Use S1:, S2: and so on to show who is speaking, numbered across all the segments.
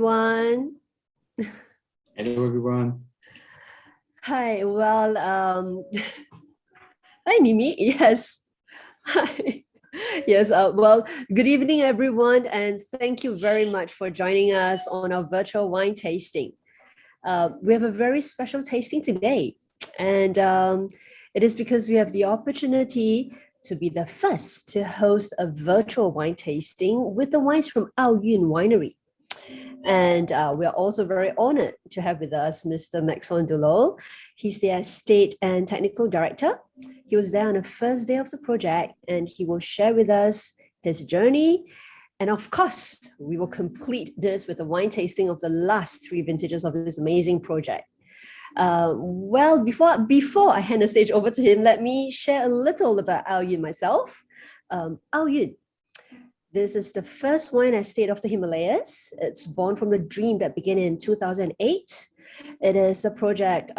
S1: everyone.
S2: Hello, everyone.
S1: Hi, well, hi, Nimi. Yes. Hi. Yes, well, good evening, everyone, and thank you very much for joining us on our virtual wine tasting. We have a very special tasting today, and it is because we have the opportunity to be the first to host a virtual wine tasting with the wines from Ao Yun Winery. And we are also very honored to have with us Mr. Maxence Dulou. He's the estate and technical director. He was there on the first day of the project, and he will share with us his journey. And of course, we will complete this with a wine tasting of the last 3 vintages of this amazing project. Well, before I hand the stage over to him, let me share a little about Ao Yun myself. Ao Yun. This is the first wine estate of the Himalayas. It's born from a dream that began in 2008. It is a project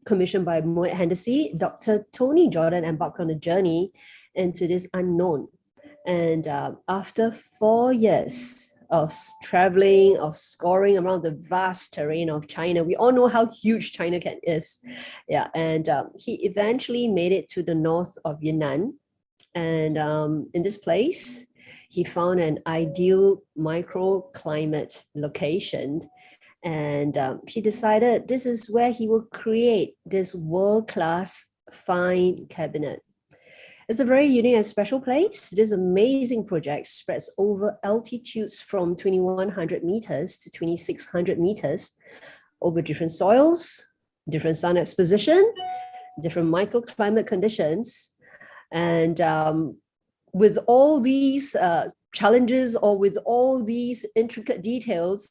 S1: commissioned by Moet Hennessy. Dr. Tony Jordan embarked on a journey into this unknown. And after 4 years of traveling, of scoring around the vast terrain of China, we all know how huge China is. Yeah, and he eventually made it to the north of Yunnan. And in this place, he found an ideal microclimate location, and he decided this is where he will create this world-class fine cabinet. It's a very unique and special place. This amazing project spreads over altitudes from 2,100 meters to 2,600 meters over different soils, different sun exposition, different microclimate conditions. And with all these challenges, or with all these intricate details,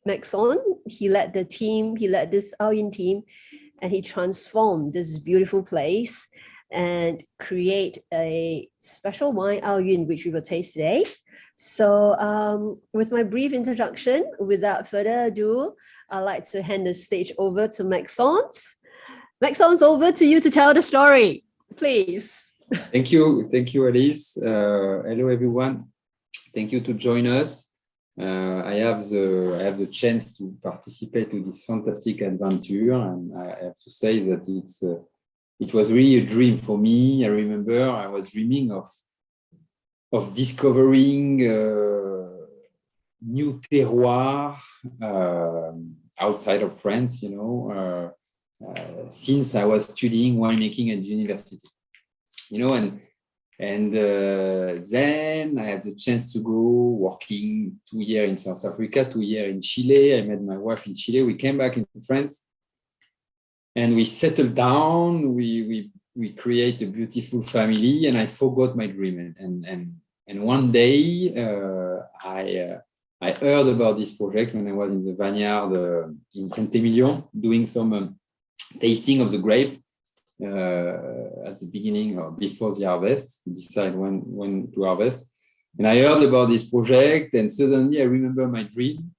S1: Maxence, he led this Ao Yun team, and he transformed this beautiful place and create a special wine, Ao Yun, which we will taste today. So with my brief introduction, without further ado, I'd like to hand the stage over to Maxence. Maxence, over to you to tell the story, please.
S2: Thank you, Alice. Hello, everyone. Thank you to join us. I have the chance to participate to this fantastic adventure, and I have to say that it was really a dream for me. I remember I was dreaming of discovering new terroir outside of France. Since I was studying winemaking at university. And then I had the chance to go working 2 years in South Africa, 2 years in Chile. I met my wife in Chile. We came back in France, and we settled down. We create a beautiful family, and I forgot my dream. And one day I heard about this project when I was in the vineyard in Saint-Emilion doing some tasting of the grape. At the beginning or before the harvest, to decide when to harvest. And I heard about this project, and suddenly I remember my dream.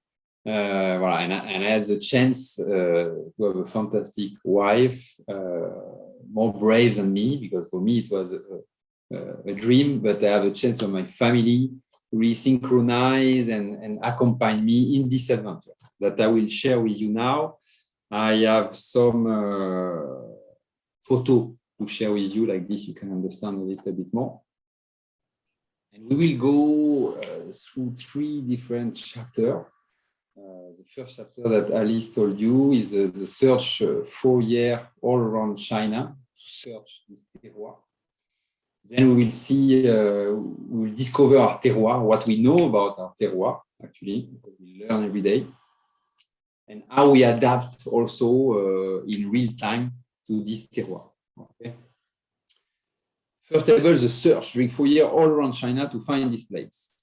S2: And I had the chance to have a fantastic wife, more brave than me, because for me it was a dream, but I have a chance of my family really synchronize and accompany me in this adventure that I will share with you now. I have some photo to share with you, like this you can understand a little bit more. And we will go through 3 different chapters. The first chapter that Alice told you is the search 4 years all around China to search this terroir. Then we will see, we will discover our terroir, what we know about our terroir, actually, because we learn every day, and how we adapt also in real time to this terroir. Okay. First of all, the search during 4 years all around China to find this place.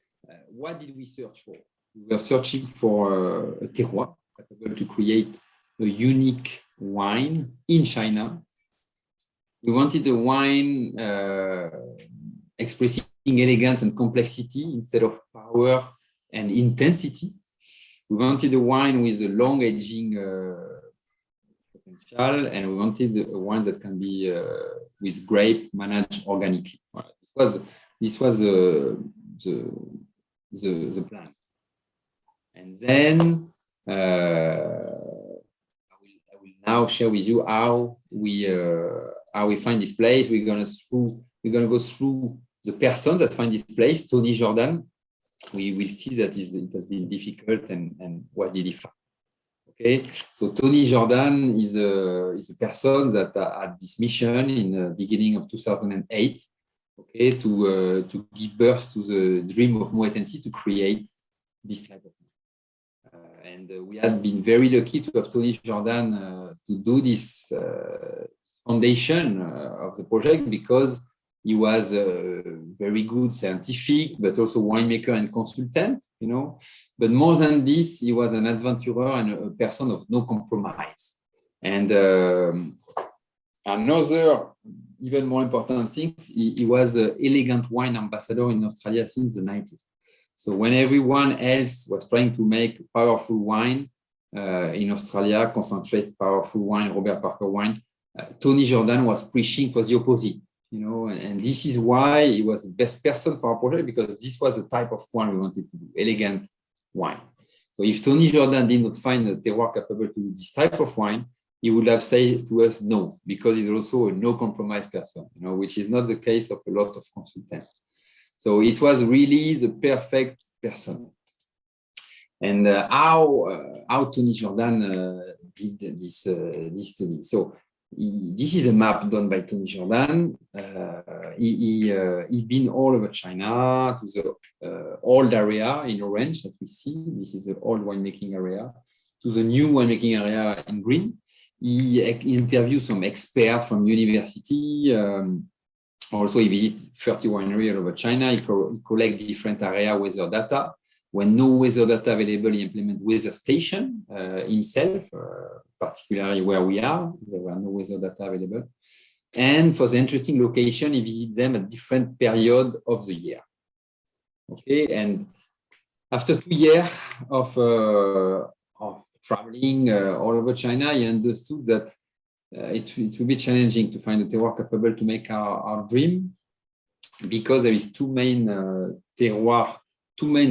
S2: What did we search for? We were searching for a terroir capable to create a unique wine in China. We wanted a wine expressing elegance and complexity instead of power and intensity. We wanted a wine with a long aging potential, and we wanted a wine that can be with grape managed organically. This was the plan. And then I will now share with you how we find this place. We're gonna go through the person that find this place, Tony Jordan. We will see that it has been difficult and what did he find. Okay, so Tony Jordan is a person that had this mission in the beginning of 2008. Okay, to give birth to the dream of Moet Hennessy to create this type of. And we had been very lucky to have Tony Jordan to do this foundation of the project, because he was a very good scientific, but also winemaker and consultant, you know. But more than this, he was an adventurer and a person of no compromise. And another even more important thing, he was an elegant wine ambassador in Australia since the 90s. So when everyone else was trying to make powerful wine in Australia, concentrate powerful wine, Robert Parker wine, Tony Jordan was preaching for the opposite, you know, and this is why he was the best person for our project, because this was the type of wine we wanted to do, elegant wine. So if Tony Jordan did not find a terroir capable to do this type of wine, he would have said to us no, because he's also a no compromise person, you know, which is not the case of a lot of consultants. So it was really the perfect person. And how Tony Jordan did this study. So this is a map done by Tony Jordan. He's been all over China to the old area in orange that we see. This is the old winemaking area, to the new winemaking area in green. He interviewed some experts from university. Also, he visited 30 wineries all over China. He collected different area weather data. When no weather data available, he implemented weather station himself, particularly where we are. There were no weather data available. And for the interesting location, he visited them at different periods of the year. Okay, and after 2 years of traveling all over China, he understood that it will be challenging to find a terroir capable to make our dream, because there is two main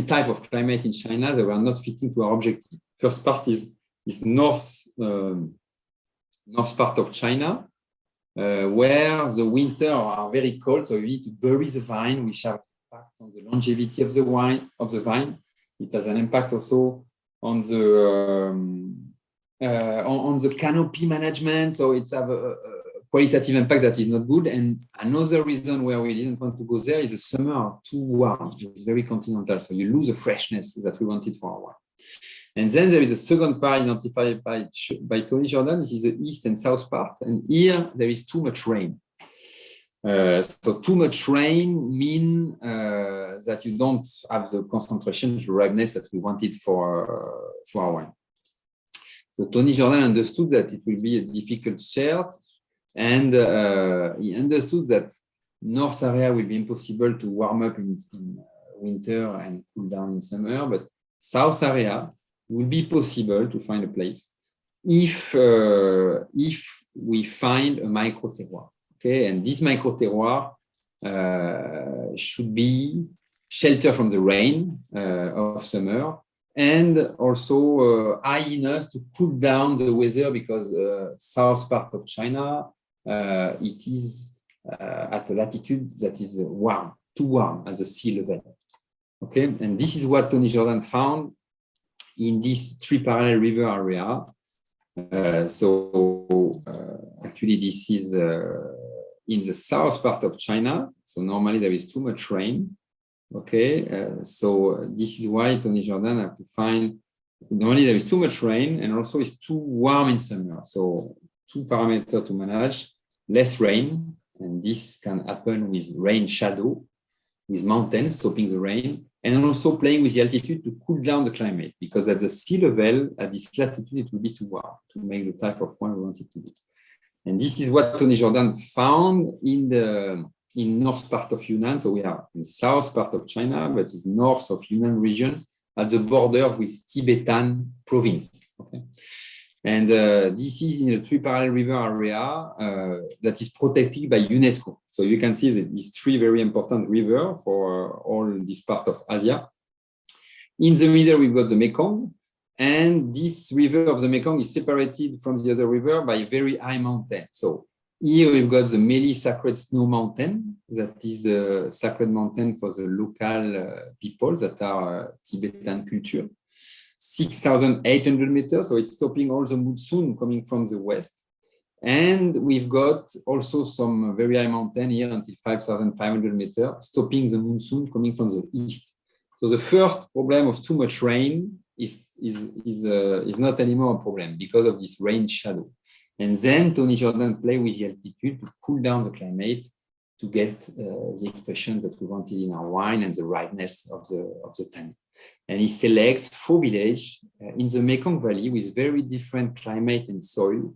S2: type of climate in China that were not fitting to our objective. First part is north part of China, where the winter are very cold, so you need to bury the vine, which have impact on the longevity of the vine. It has an impact also on the canopy management, so it's have a qualitative impact that is not good. And another reason where we didn't want to go there is the summer are too warm. It's very continental, so you lose the freshness that we wanted for our wine. And then there is a second part identified by Tony Jordan. This is the east and south part, and here there is too much rain. So too much rain means that you don't have the concentration, the ripeness that we wanted for our wine. So Tony Jordan understood that it will be a difficult search, and he understood that north area will be impossible to warm up in winter and cool down in summer, but south area will be possible to find a place if we find a micro terroir. Okay, and this micro terroir should be shelter from the rain of summer, and also high enough to cool down the weather, because south part of China, it is at a latitude that is warm, too warm at the sea level. Okay, and this is what Tony Jordan found in this 3 parallel river area. Actually, this is in the south part of China. So normally there is too much rain. Okay, so this is why Tony Jordan had to find, normally there is too much rain, and also it's too warm in summer. So 2 parameters to manage: less rain, and this can happen with rain shadow, with mountains stopping the rain, and also playing with the altitude to cool down the climate, because at the sea level, at this latitude, it will be too warm to make the type of wine we wanted to do. And this is what Tony Jordan found in north part of Yunnan. So we are in south part of China, but it's north of Yunnan region at the border with Tibetan province. Okay, and this is in a 3 parallel river area that is protected by UNESCO. So you can see that these 3 very important rivers for all this part of Asia. In the middle, we've got the Mekong. And this river of the Mekong is separated from the other river by a very high mountain. So here we've got the Meli Sacred Snow Mountain. That is a sacred mountain for the local people that are Tibetan culture. 6,800 meters. So it's stopping all the monsoon coming from the west. And we've got also some very high mountain here until 5,500 meters, stopping the monsoon coming from the east. So the first problem of too much rain is not anymore a problem because of this rain shadow. And then Tony Jordan played with the altitude to cool down the climate to get the expression that we wanted in our wine and the ripeness of the tannin. And he selects 4 villages in the Mekong Valley with very different climate and soil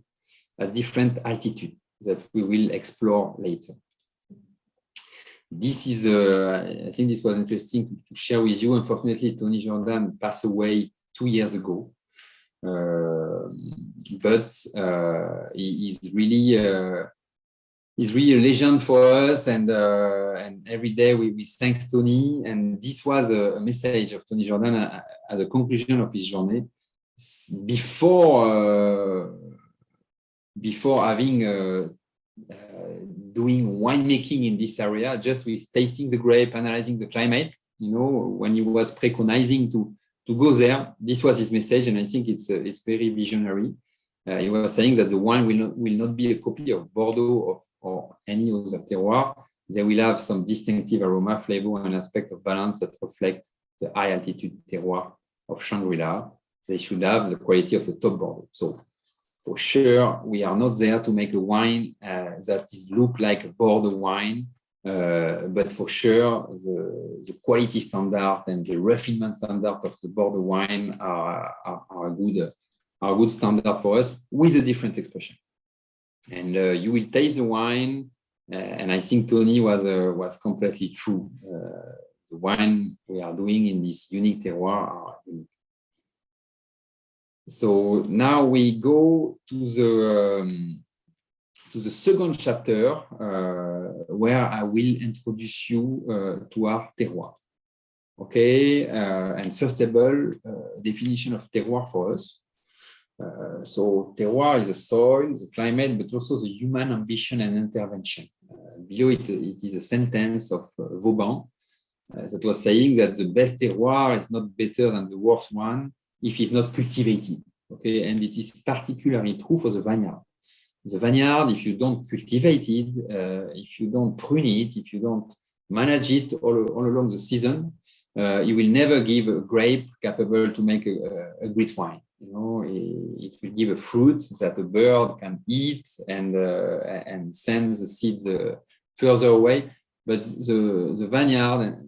S2: at different altitude that we will explore later. This is, I think this was interesting to share with you. Unfortunately, Tony Jordan passed away 2 years ago. But he is really a legend for us, and every day we thank Tony. And this was a message of Tony Jordan at the conclusion of his journey, before having doing winemaking in this area, just with tasting the grape, analyzing the climate. You know, when he was preconizing to go there, this was his message, and I think it's very visionary. He was saying that the wine will not be a copy of Bordeaux or any other terroir. They will have some distinctive aroma, flavor, and aspect of balance that reflect the high altitude terroir of Shangri-La. They should have the quality of the top Bordeaux. So for sure, we are not there to make a wine that look like a Bordeaux wine. But for sure, the quality standard and the refinement standard of the Bordeaux wine are a good standard for us with a different expression. And you will taste the wine, and I think Tony was completely true. The wine we are doing in this unique terroir are unique. So now we go to the second chapter, where I will introduce you to our terroir. Okay, and first of all, definition of terroir for us. So terroir is the soil, the climate, but also the human ambition and intervention. Below it is a sentence of Vauban that was saying that the best terroir is not better than the worst one if it's not cultivated. Okay, and it is particularly true for the vineyard. The vineyard, if you don't cultivate it, if you don't prune it, if you don't manage it all along the season, it will never give a grape capable to make a great wine. You know, it will give a fruit that a bird can eat and send the seeds further away. But the vineyard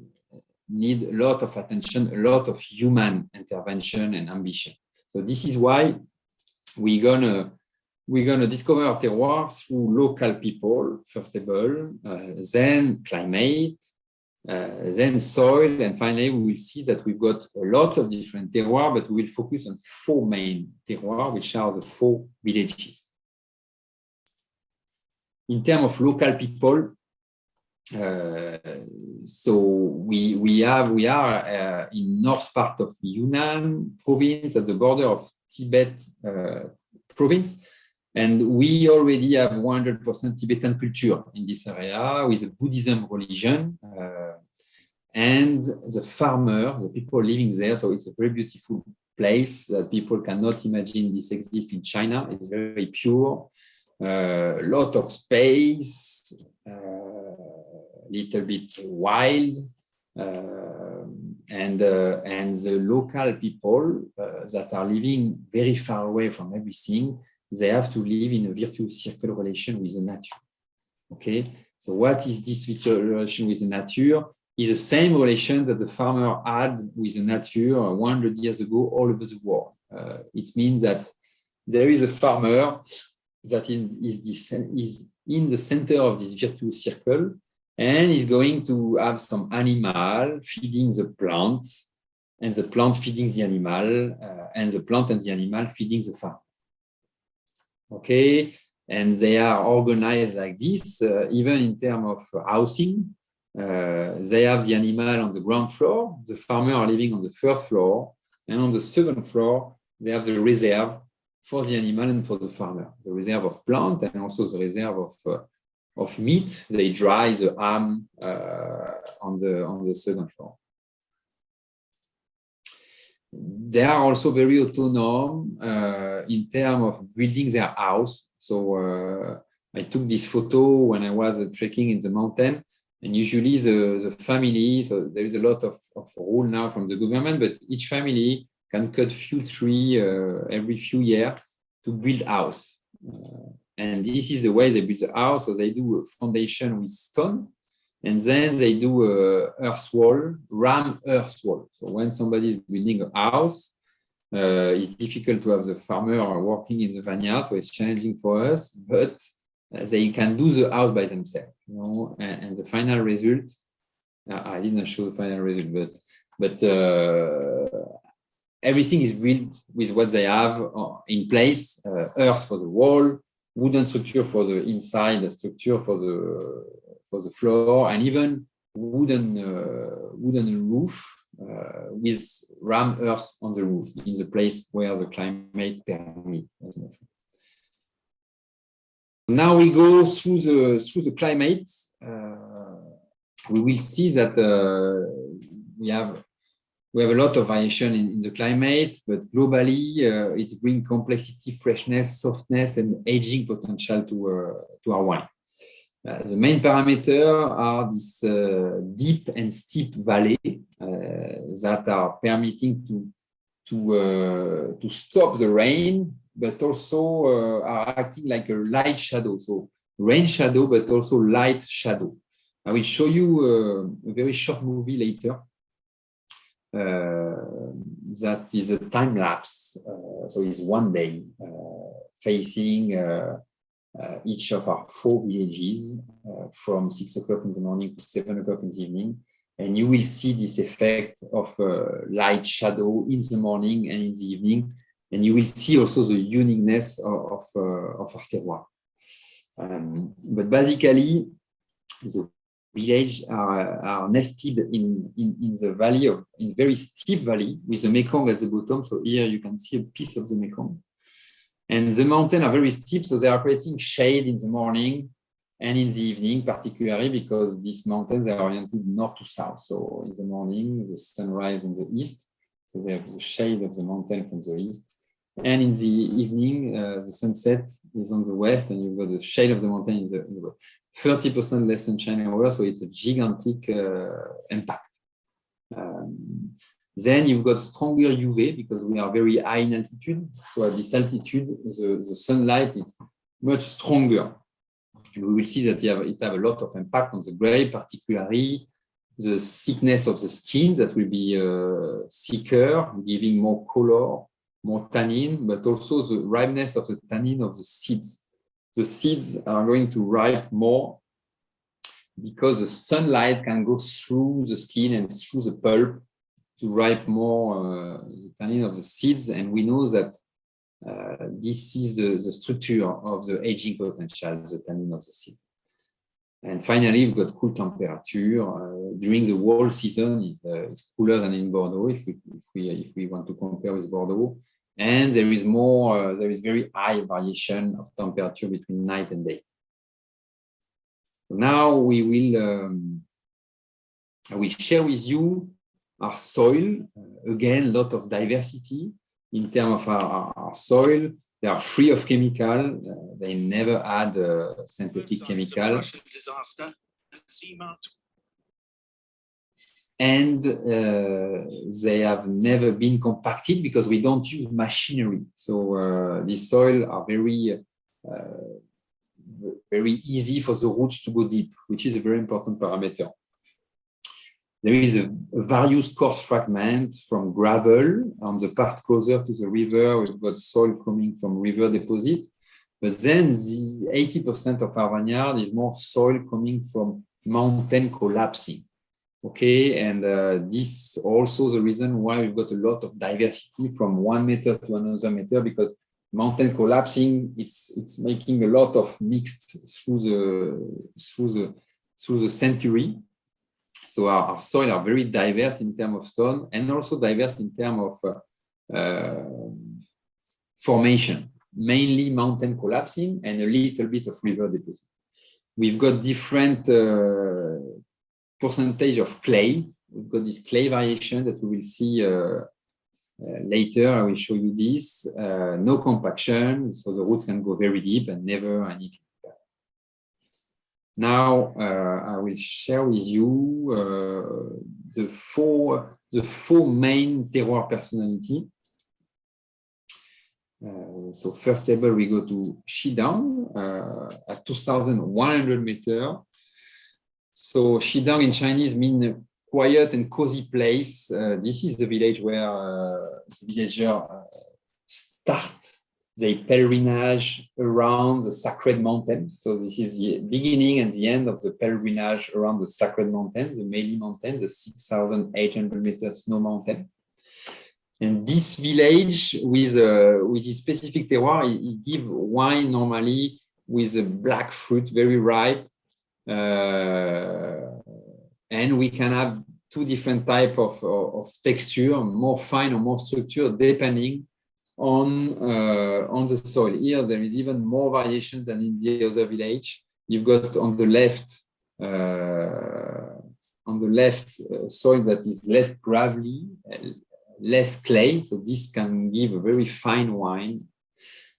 S2: need a lot of attention, a lot of human intervention and ambition. So this is why we're gonna discover our terroir through local people, first of all, then climate, then soil, and finally we will see that we've got a lot of different terroirs, but we will focus on 4 main terroirs, which are the 4 villages. In terms of local people, so we are in north part of Yunnan province at the border of Tibet province, and we already have 100% Tibetan culture in this area with the Buddhism religion and the farmer, the people living there. So it's a very beautiful place that people cannot imagine this exists in China. It's very pure, lot of space, little bit wild, and the local people that are living very far away from everything, they have to live in a virtuous circle relation with the nature. Okay, so what is this virtuous relation with the nature? Is the same relation that the farmer had with the nature 100 years ago all over the world. It means that there is a farmer that is in the center of this virtuous circle, and is going to have some animal feeding the plant, and the plant feeding the animal, and the plant and the animal feeding the farm. Okay, and they are organized like this, even in terms of housing. They have the animal on the ground floor. The farmers are living on the first floor. And on the second floor, they have the reserve for the animal and for the farmer. The reserve of plant and also the reserve of meat. They dry the ham on the second floor. They are also very autonomous in terms of building their house. So I took this photo when I was trekking in the mountain. And usually the family, so there is a lot of rule now from the government, but each family can cut few trees every few years to build house. And this is the way they build the house. So they do a foundation with stone, and then they do a earth wall, ram earth wall. So when somebody is building a house, it's difficult to have the farmer working in the vineyard, so it's challenging for us, but they can do the house by themselves, and the final result, I didn't show the final result, but everything is built with what they have in place, earth for the wall, wooden structure for the inside, the structure for the floor, and even wooden roof with ram earth on the roof in the place where the climate permits. Now we go through the climate. We will see that we have a lot of variation in the climate, but globally it brings complexity, freshness, softness, and aging potential to our wine. The main parameters are this deep and steep valley that are permitting to stop the rain, but also are acting like a light shadow. So rain shadow, but also light shadow. I will show you a very short movie later. That is a time lapse. So it's one day facing each of our 4 villages from 6 o'clock in the morning to 7 o'clock in the evening. And you will see this effect of light shadow in the morning and in the evening. And you will see also the uniqueness of our terroir. But basically, the villages are nested in the valley, in very steep valley with the Mekong at the bottom. So here you can see a piece of the Mekong. And the mountains are very steep, so they are creating shade in the morning and in the evening, particularly because these mountains are oriented north to south. So in the morning, the sun rises in the east, so they have the shade of the mountain from the east. And in the evening, the sunset is on the west, and you've got the shade of the mountain in the west. 30% less sunshine hour, so it's a gigantic impact. Then you've got stronger UV because we are very high in altitude. So at this altitude, the sunlight is much stronger. And we will see that it have a lot of impact on the grape, particularly the thickness of the skin that will be thicker, giving more color, more tannin, but also the ripeness of the tannin of the seeds. The seeds are going to ripe more because the sunlight can go through the skin and through the pulp to ripe more the tannin of the seeds. And we know that this is the structure of the aging potential, the tannin of the seeds. And finally, we've got cool temperature. During the whole season, it's cooler than in Bordeaux if we want to compare with Bordeaux. And there is very high variation of temperature between night and day. So now I will share with you our soil. Again, a lot of diversity in terms of our soil. They are free of chemical. They never add synthetic chemical. And they have never been compacted because we don't use machinery. So these soil are very easy for the roots to go deep, which is a very important parameter. There is a various coarse fragment from gravel on the part closer to the river. We've got soil coming from river deposit, but then the 80% of our vineyard is more soil coming from mountain collapsing. Okay, and this also the reason why we've got a lot of diversity from 1 meter to another meter, because mountain collapsing, it's making a lot of mixed through the century. So our soil are very diverse in terms of stone and also diverse in terms of formation, mainly mountain collapsing and a little bit of river deposit. We've got different percentage of clay. We've got this clay variation that we will see later. I will show you this. No compaction, so the roots can go very deep and never any. Now I will share with you the four main terroir personality. So first table, we go to Xidang at 2,100 meters. So Xidang in Chinese means quiet and cozy place. This is the village where the villagers start their pelerinage around the sacred mountain. So this is the beginning and the end of the pelerinage around the sacred mountain, the Meili mountain, the 6,800 meters snow mountain. And this village with this specific terroir, it gives wine normally with a black fruit, very ripe. And we can have two different types of texture, more fine or more structure, depending on the soil. Here, there is even more variation than in the other village. You've got on the left soil that is less gravelly, less clay, so this can give a very fine wine.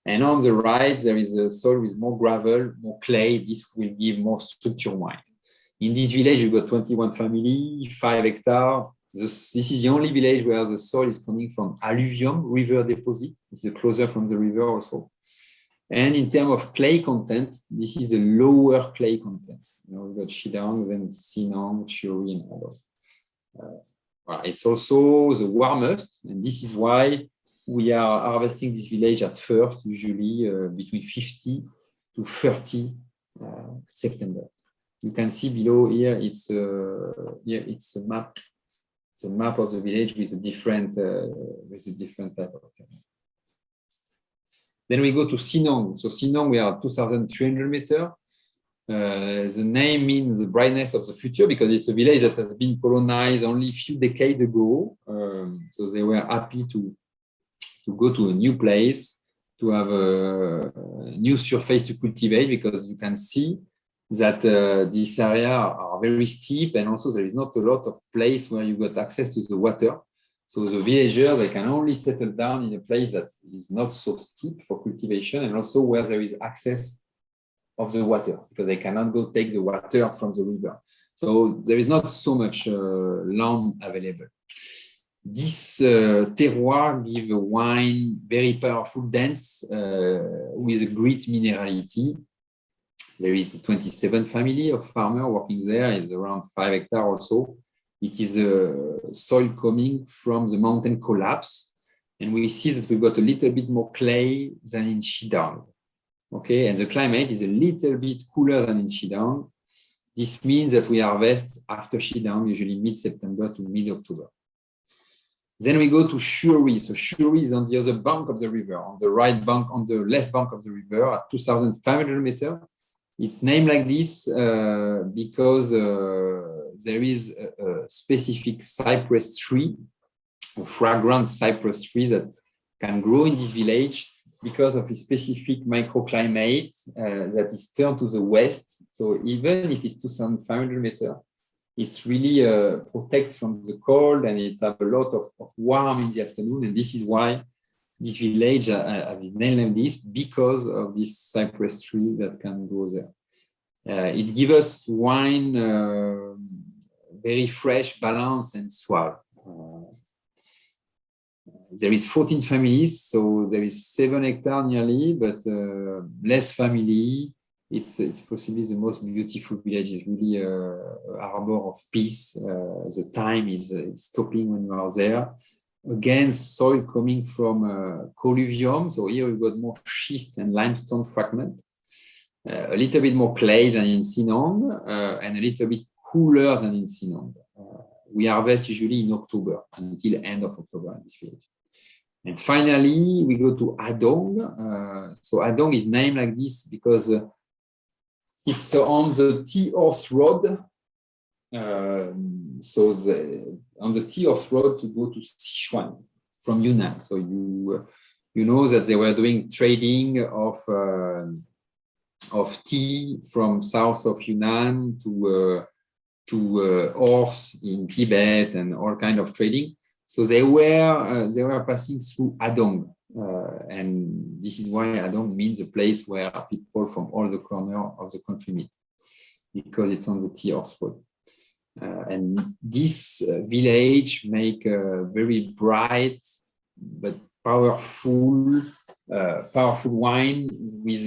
S2: And on the right, there is a soil with more gravel, more clay. This will give more structured wine. In this village, you've got 21 families, 5 hectares. This is the only village where the soil is coming from alluvium, river deposit. It's closer from the river also. And in terms of clay content, this is a lower clay content. We've got Xidang, then Sinang, Chiuri, and Adong. It's also the warmest, and this is why we are harvesting this village at first, usually between 50 to 30 September. You can see below here, it's a map. It's a map of the village with a different type of terrain. Then we go to Sinang. So Sinang, we are at 2,300 meters. The name means the brightness of the future because it's a village that has been colonized only a few decades ago. So they were happy to go to a new place, to have a new surface to cultivate, because you can see that this area are very steep, and also there is not a lot of place where you got access to the water. So the villagers, they can only settle down in a place that is not so steep for cultivation, and also where there is access of the water, because they cannot go take the water from the river. So there is not so much land available. This terroir gives a wine very powerful, dense, with a great minerality. There is 27 family of farmers working there. It's around 5 hectares or so. It is a soil coming from the mountain collapse. And we see that we've got a little bit more clay than in Xidang. Okay, and the climate is a little bit cooler than in Xidang. This means that we harvest after Xidang, usually mid-September to mid-October. Then we go to Chiuri. So Chiuri is on the other bank of the river, on the right bank, on the left bank of the river at 2,500 meters. It's named like this because there is a specific cypress tree, a fragrant cypress tree that can grow in this village because of a specific microclimate that is turned to the west. So even if it's 2,500 meters, it's really protect from the cold, and it's have a lot of warm in the afternoon. And this is why this village have named like this, because of this cypress tree that can grow there. It gives us wine very fresh, balanced, and suave. There is 14 families, so there is 7 hectares nearly, but less family. It's possibly the most beautiful village. It's really a harbor of peace. The time is stopping when you are there. Again, soil coming from colluvium. So here we've got more schist and limestone fragment. A little bit more clay than in Sinang, and a little bit cooler than in Sinang. We harvest usually in October until end of October in this village. And finally, we go to Adong. So Adong is named like this because it's on the Tea Horse Road on the tea horse road to go to Sichuan from Yunnan. So you know that they were doing trading of tea from south of Yunnan to horse in Tibet and all kind of trading. So they were passing through Adong, and this is why Adong means a place where people from all the corners of the country meet, because it's on the tea horse road. And this village make a very bright but powerful wine with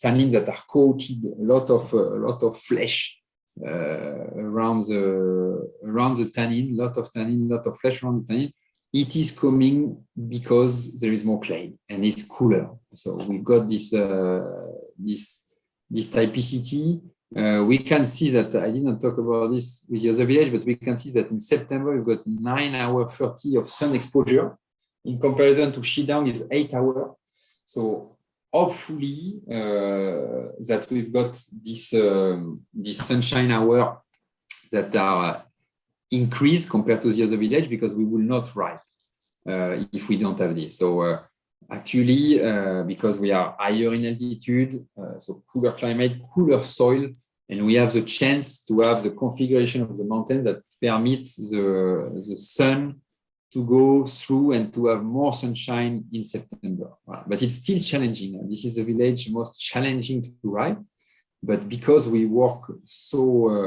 S2: tannins that are coated a lot of flesh around the tannin, lot of flesh around the tannin. It is coming because there is more clay and it's cooler. So we've got this typicity. We can see that I didn't talk about this with the other village, but we can see that in September we've got 9 hours 30 of sun exposure in comparison to Shidang is 8 hours. So hopefully that we've got this sunshine hour that are increased compared to the other village, because we will not ripe if we don't have this. So actually, because we are higher in altitude, so cooler climate, cooler soil, and we have the chance to have the configuration of the mountain that permits the sun to go through and to have more sunshine in September. But it's still challenging. This is the village most challenging to ripe. But because we work so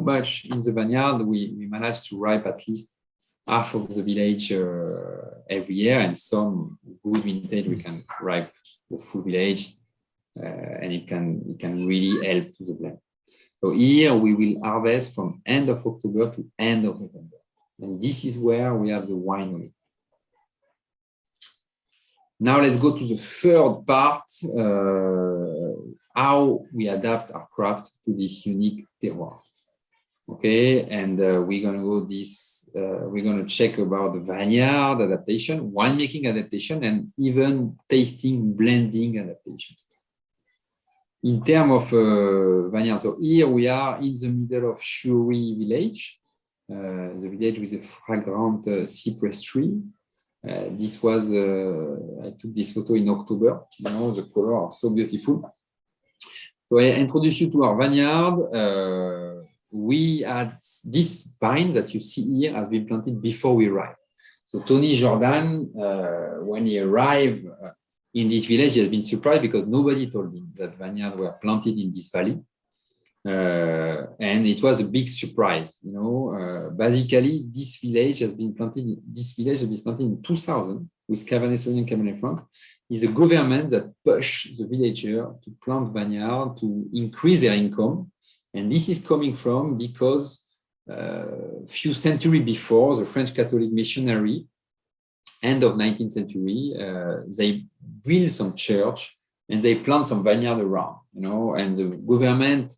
S2: much in the vineyard, we managed to ripe at least half of the village every year, and some good vintage we can ripe the full village, and it can really help to the blend. So here we will harvest from end of October to end of November, and this is where we have the winery. Now let's go to the third part, how we adapt our craft to this unique terroir. Okay, and we're gonna go this. We're gonna check about the vineyard adaptation, winemaking adaptation, and even tasting, blending adaptation. In terms of vineyard, so here we are in the middle of Shuri village, the village with a fragrant cypress tree. This was I took this photo in October. You know, the colors are so beautiful. So I introduce you to our vineyard. We had this vine that you see here has been planted before we arrived. So Tony Jordan, when he arrived in this village, he has been surprised because nobody told him that vineyards were planted in this valley. And it was a big surprise. You know, basically this village has been planted in 2000 with Cabernet Sauvignon and Cabernet Franc. It's a government that pushed the villager to plant vineyard to increase their income. And this is coming from because a few centuries before, the French Catholic missionary, end of 19th century, they built some church and they plant some vineyard around, you know, and the government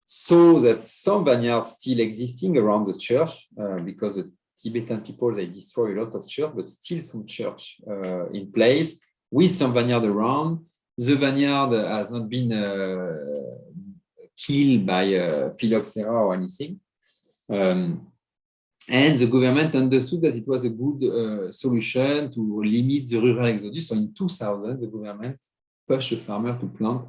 S2: saw that some vineyards still existing around the church because the Tibetan people, they destroy a lot of church, but still some church in place with some vineyard around. The vineyard has not been killed by phylloxera or anything. And the government understood that it was a good solution to limit the rural exodus. So in 2000, the government pushed the farmer to plant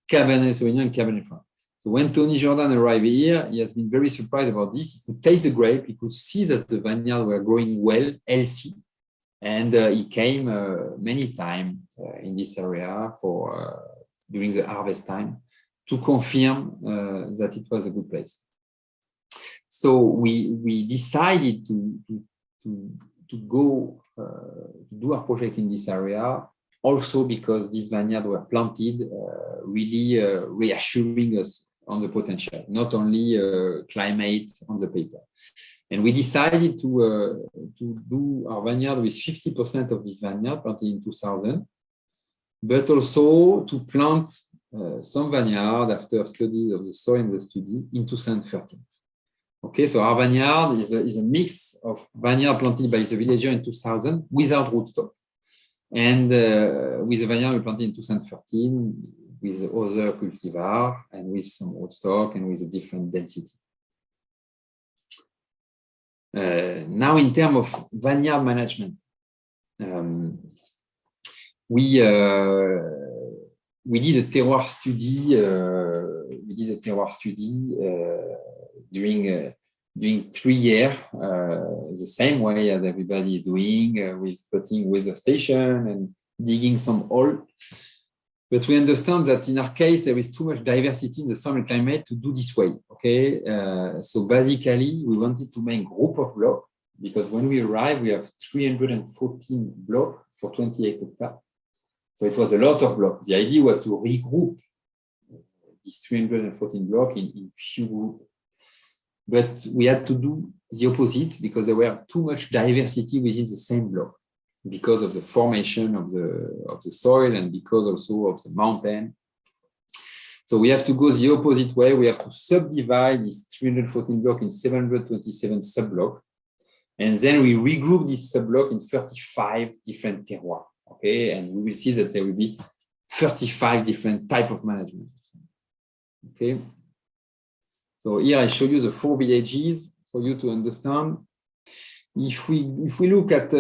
S2: Cabernet Sauvignon and Cabernet Franc. So when Tony Jordan arrived here, he has been very surprised about this. He could taste the grape. He could see that the vineyards were growing well, healthy. And he came many times in this area for during the harvest time to confirm that it was a good place. So we decided to go to do our project in this area, also because these vineyards were planted, really reassuring us on the potential, not only climate on the paper. And we decided to do our vineyard with 50% of this vineyard planted in 2000, but also to plant some vineyard after study of the soil and the study in 2013. Okay, so our vineyard is a mix of vineyard planted by the villager in 2000 without rootstock, and with a vineyard we planted in 2013 with other cultivar and with some rootstock and with a different density. Now, in terms of vineyard management, we did a terroir study. During 3 years, the same way as everybody is doing, with putting weather station and digging some hole. But we understand that in our case, there is too much diversity in the soil and climate to do this way. Okay, so basically, we wanted to make group of blocks, because when we arrived, we have 314 blocks for 28 hectares. So it was a lot of blocks. The idea was to regroup these 314 blocks in few groups. But we had to do the opposite, because there were too much diversity within the same block, because of the formation of the soil and because also of the mountain. So we have to go the opposite way. We have to subdivide this 314 block in 727 sub-blocks. And then we regroup this sub-block in 35 different terroirs. Okay, and we will see that there will be 35 different types of management. Okay. So here I show you the 4 villages for you to understand. If we look at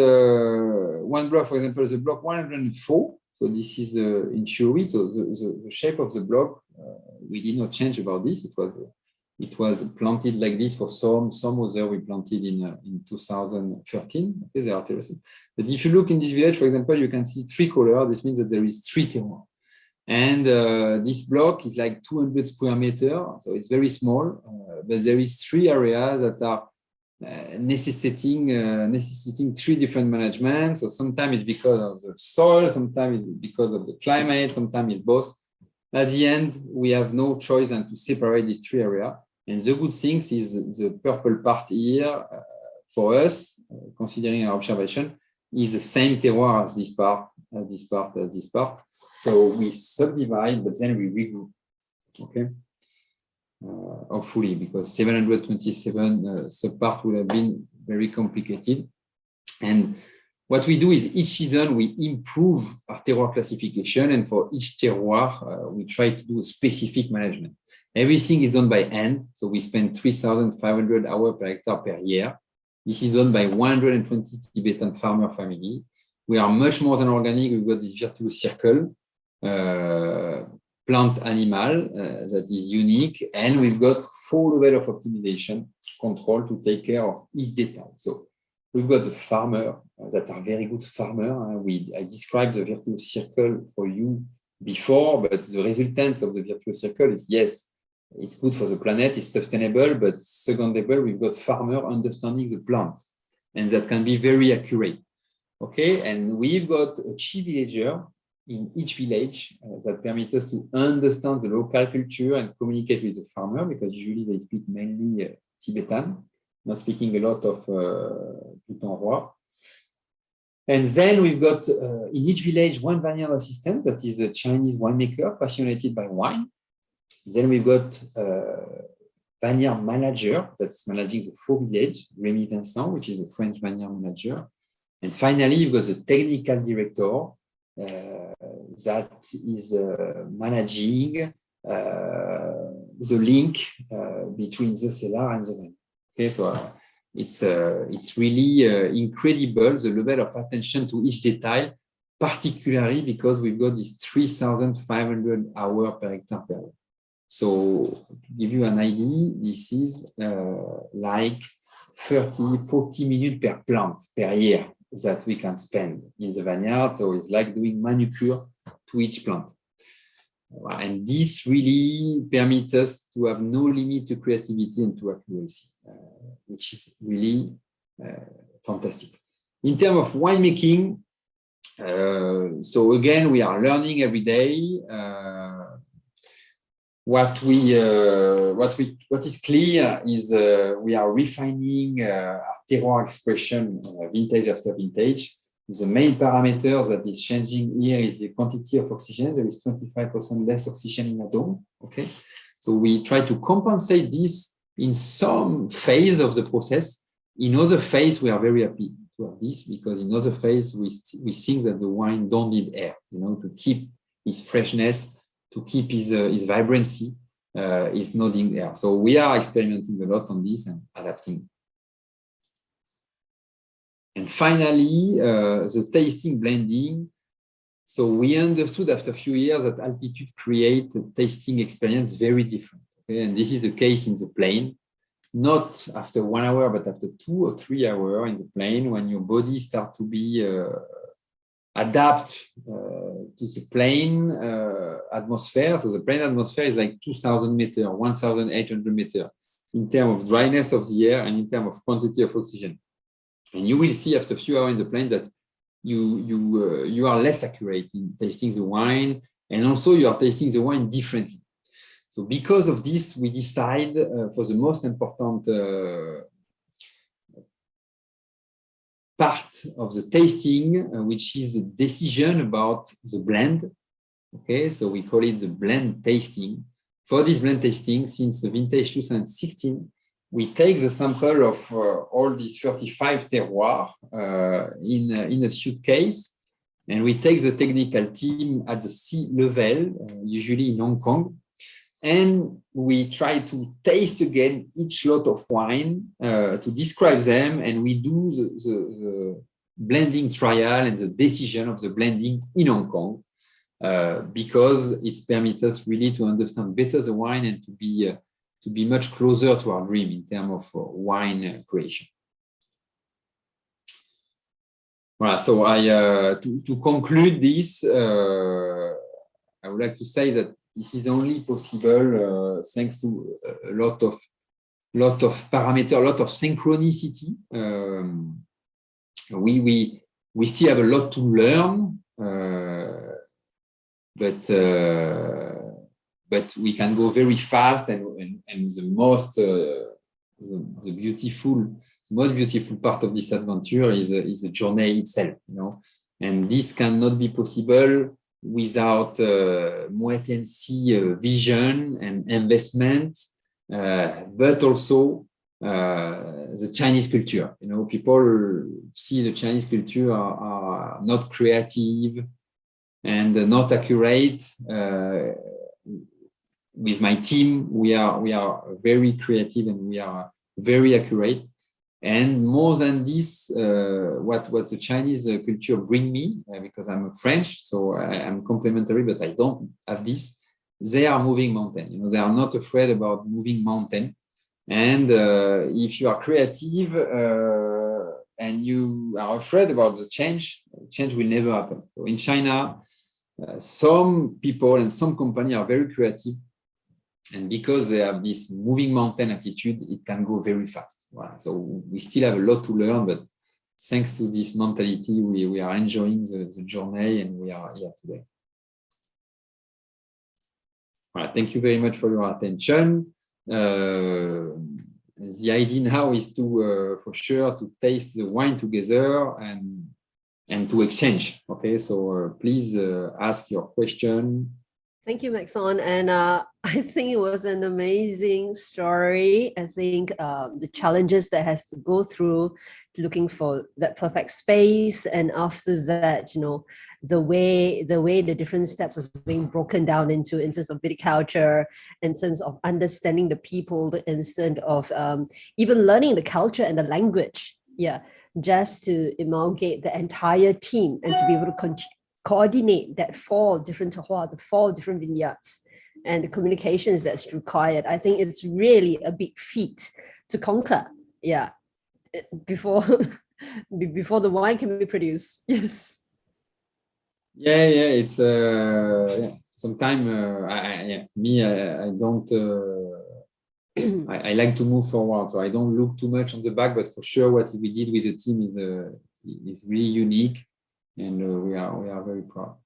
S2: one block, for example, the block 104, so this is in theory, so the shape of the block, we did not change about this. It was planted like this for some other we planted in 2013. Okay, they are interesting. But if you look in this village, for example, you can see 3 colors. This means that there is 3 terroirs. And this block is like 200 square meters, so it's very small, but there is 3 areas that are necessitating 3 different managements. So sometimes it's because of the soil, sometimes it's because of the climate, sometimes it's both. At the end, we have no choice than to separate these 3 areas. And the good thing is the purple part here, for us, considering our observation, is the same terroir as this part, this part. So we subdivide, but then we regroup. Okay. Hopefully, because 727 sub-part would have been very complicated. And what we do is each season we improve our terroir classification, and for each terroir we try to do a specific management. Everything is done by hand, so we spend 3,500 hours per hectare per year. This is done by 120 Tibetan farmer families. We are much more than organic. We've got this virtuous circle, plant animal that is unique, and we've got 4 levels of optimization control to take care of each detail. So we've got the farmer that are very good farmer. I described the virtuous circle for you before, but the resultant of the virtuous circle is, yes, it's good for the planet, it's sustainable, but second level, we've got farmer understanding the plant, and that can be very accurate. Okay, and we've got a chief villager in each village that permit us to understand the local culture and communicate with the farmer, because usually they speak mainly Tibetan, not speaking a lot of Bhutan. And then we've got in each village 1 vineyard assistant that is a Chinese winemaker passionate by wine. Then we've got vineyard manager that's managing the 4 villages, Rémi Vincent, which is a French vineyard manager. And finally, you've got the technical director that is managing the link between the cellar and the vine. Okay, so it's really incredible, the level of attention to each detail, particularly because we've got this 3,500 hours per hectare per year. So to give you an idea, this is like 30-40 minutes per plant per year that we can spend in the vineyard. So it's like doing manicure to each plant. And this really permits us to have no limit to creativity and to accuracy, which is really fantastic. In terms of winemaking, so again, we are learning every day. What is clear is we are refining our terroir expression vintage after vintage. The main parameter that is changing here is the quantity of oxygen. There is 25% less oxygen in a dome. Okay, so we try to compensate this in some phase of the process. In other phase, we are very happy to have this, because in other phase we think that the wine don't need air, to keep its freshness, to keep his vibrancy, is not in there. So we are experimenting a lot on this and adapting. And finally, the tasting blending. So we understood after a few years that altitude creates a tasting experience very different. Okay? And this is the case in the plane, not after 1 hour, but after 2 or 3 hours in the plane, when your body starts to be adapt to the plane atmosphere. So the plane atmosphere is like 2,000 meters, 1,800 meters in terms of dryness of the air and in terms of quantity of oxygen. And you will see after a few hours in the plane that you are less accurate in tasting the wine, and also you are tasting the wine differently. So because of this, we decide for the most important part of the tasting, which is a decision about the blend. Okay, so we call it the blend tasting. For this blend tasting, since the vintage 2016, we take the sample of all these 35 terroirs in a suitcase, and we take the technical team at the sea level, usually in Hong Kong, and we try to taste again each lot of wine to describe them, and we do the blending trial and the decision of the blending in Hong Kong because it permits us really to understand better the wine and to be much closer to our dream in terms of wine creation. Voilà, so to conclude this, I would like to say that this is only possible thanks to a lot of parameters, a lot of synchronicity. We still have a lot to learn, but we can go very fast, and the most beautiful part of this adventure is the journey itself, you know. And this cannot be possible without wait-and-see vision and investment, but also the Chinese culture. You know, people see the Chinese culture are not creative and not accurate. With my team, we are very creative and we are very accurate. And more than this, what the Chinese culture bring me, because I'm French, so I'm complementary, but I don't have this. They are moving mountain. You know, they are not afraid about moving mountain. And if you are creative and you are afraid about the change will never happen. So in China, some people and some companies are very creative. And because they have this moving mountain attitude, it can go very fast. Wow. So we still have a lot to learn, but thanks to this mentality, we are enjoying the journey, and we are here today. Well, thank you very much for your attention. The idea now is to, for sure, to taste the wine together and to exchange. Okay, so please ask your question.
S1: Thank you, Maxence. And I think it was an amazing story. I think the challenges that has to go through looking for that perfect space, and after that, you know, the way the different steps are being broken down into in terms of viticulture, in terms of understanding the people, the instant of even learning the culture and the language. Yeah, just to amalgamate the entire team and to be able to coordinate that 4 different terroirs, the 4 different vineyards, and the communications that's required. I think it's really a big feat to conquer. Yeah, before the wine can be produced. Yes.
S2: Yeah, it's sometimes I don't. I like to move forward, so I don't look too much on the back. But for sure, what we did with the team is really unique. And we are very proud.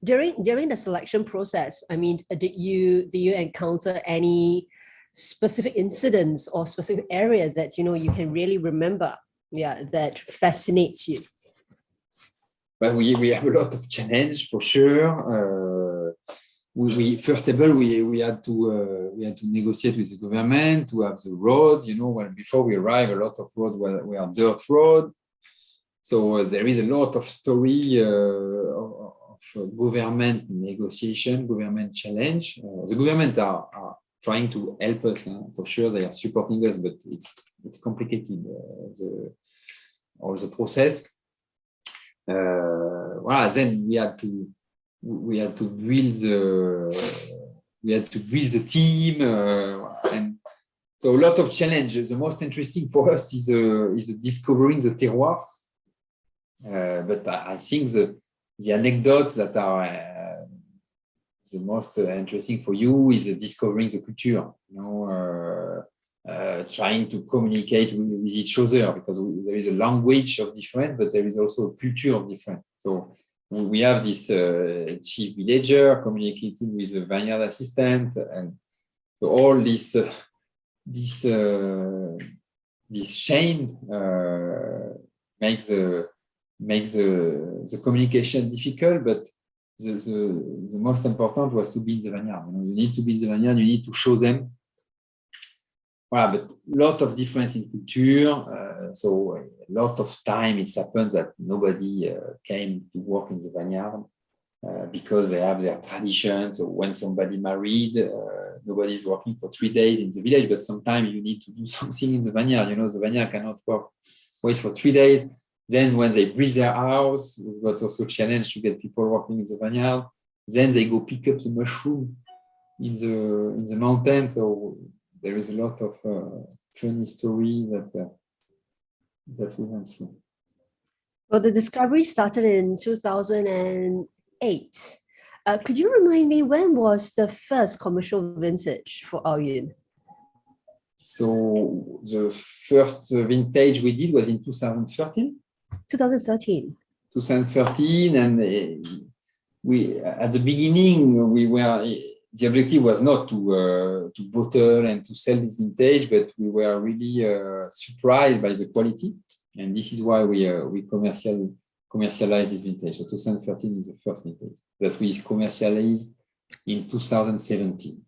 S1: During the selection process, I mean, did you encounter any specific incidents or specific area that you can really remember? Yeah, that fascinates you.
S2: But we have a lot of challenge for sure. We first of all we had to negotiate with the government to have the road. When before we arrive, a lot of road were dirt road. So there is a lot of story of government negotiation, government challenge. The government are trying to help us. For sure, they are supporting us, but it's complicated. all the process. Then we had to build the team, and so a lot of challenges. The most interesting for us is discovering the terroir. But I think the anecdotes that are the most interesting for you is discovering the culture. Trying to communicate with each other, because there is a language of different, but there is also a culture of different. So we have this chief villager communicating with the vineyard assistant, and so all this chain makes the communication difficult. But the most important was to be in the vineyard. You need to be in the vineyard. You need to show them. But a lot of difference in culture. So a lot of time it happens that nobody came to work in the vineyard because they have their tradition. So when somebody married, nobody's working for 3 days in the village, but sometimes you need to do something in the vineyard. The vineyard cannot wait for 3 days. Then when they build their house, we've got also a challenge to get people working in the vineyard. Then they go pick up the mushroom in the mountain. So there is a lot of funny story that we went through.
S1: Well, the discovery started in 2008. Could you remind me, when was the first commercial vintage for Aoyun?
S2: So the first vintage we did was in 2013.
S1: 2013.
S2: 2013, and we at the beginning the objective was not to bottle and to sell this vintage, but we were really surprised by the quality, and this is why we commercialized this vintage. So 2013 is the first vintage that we commercialized in 2017.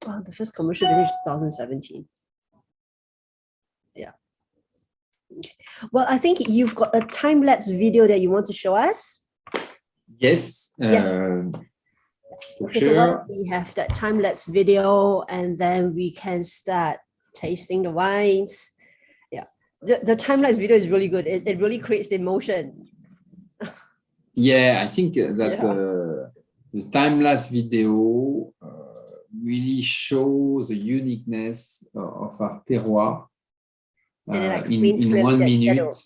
S1: Oh, the first commercial vintage is 2017. Yeah. Okay. Well, I think you've got a time-lapse video that you want to show us.
S2: Yes. For
S1: okay,
S2: sure.
S1: So we have that time-lapse video, and then we can start tasting the wines. Yeah, the time-lapse video is really good. It really creates the emotion.
S2: Yeah, I think that the time-lapse video really shows the uniqueness of our terroir. In 1 minute.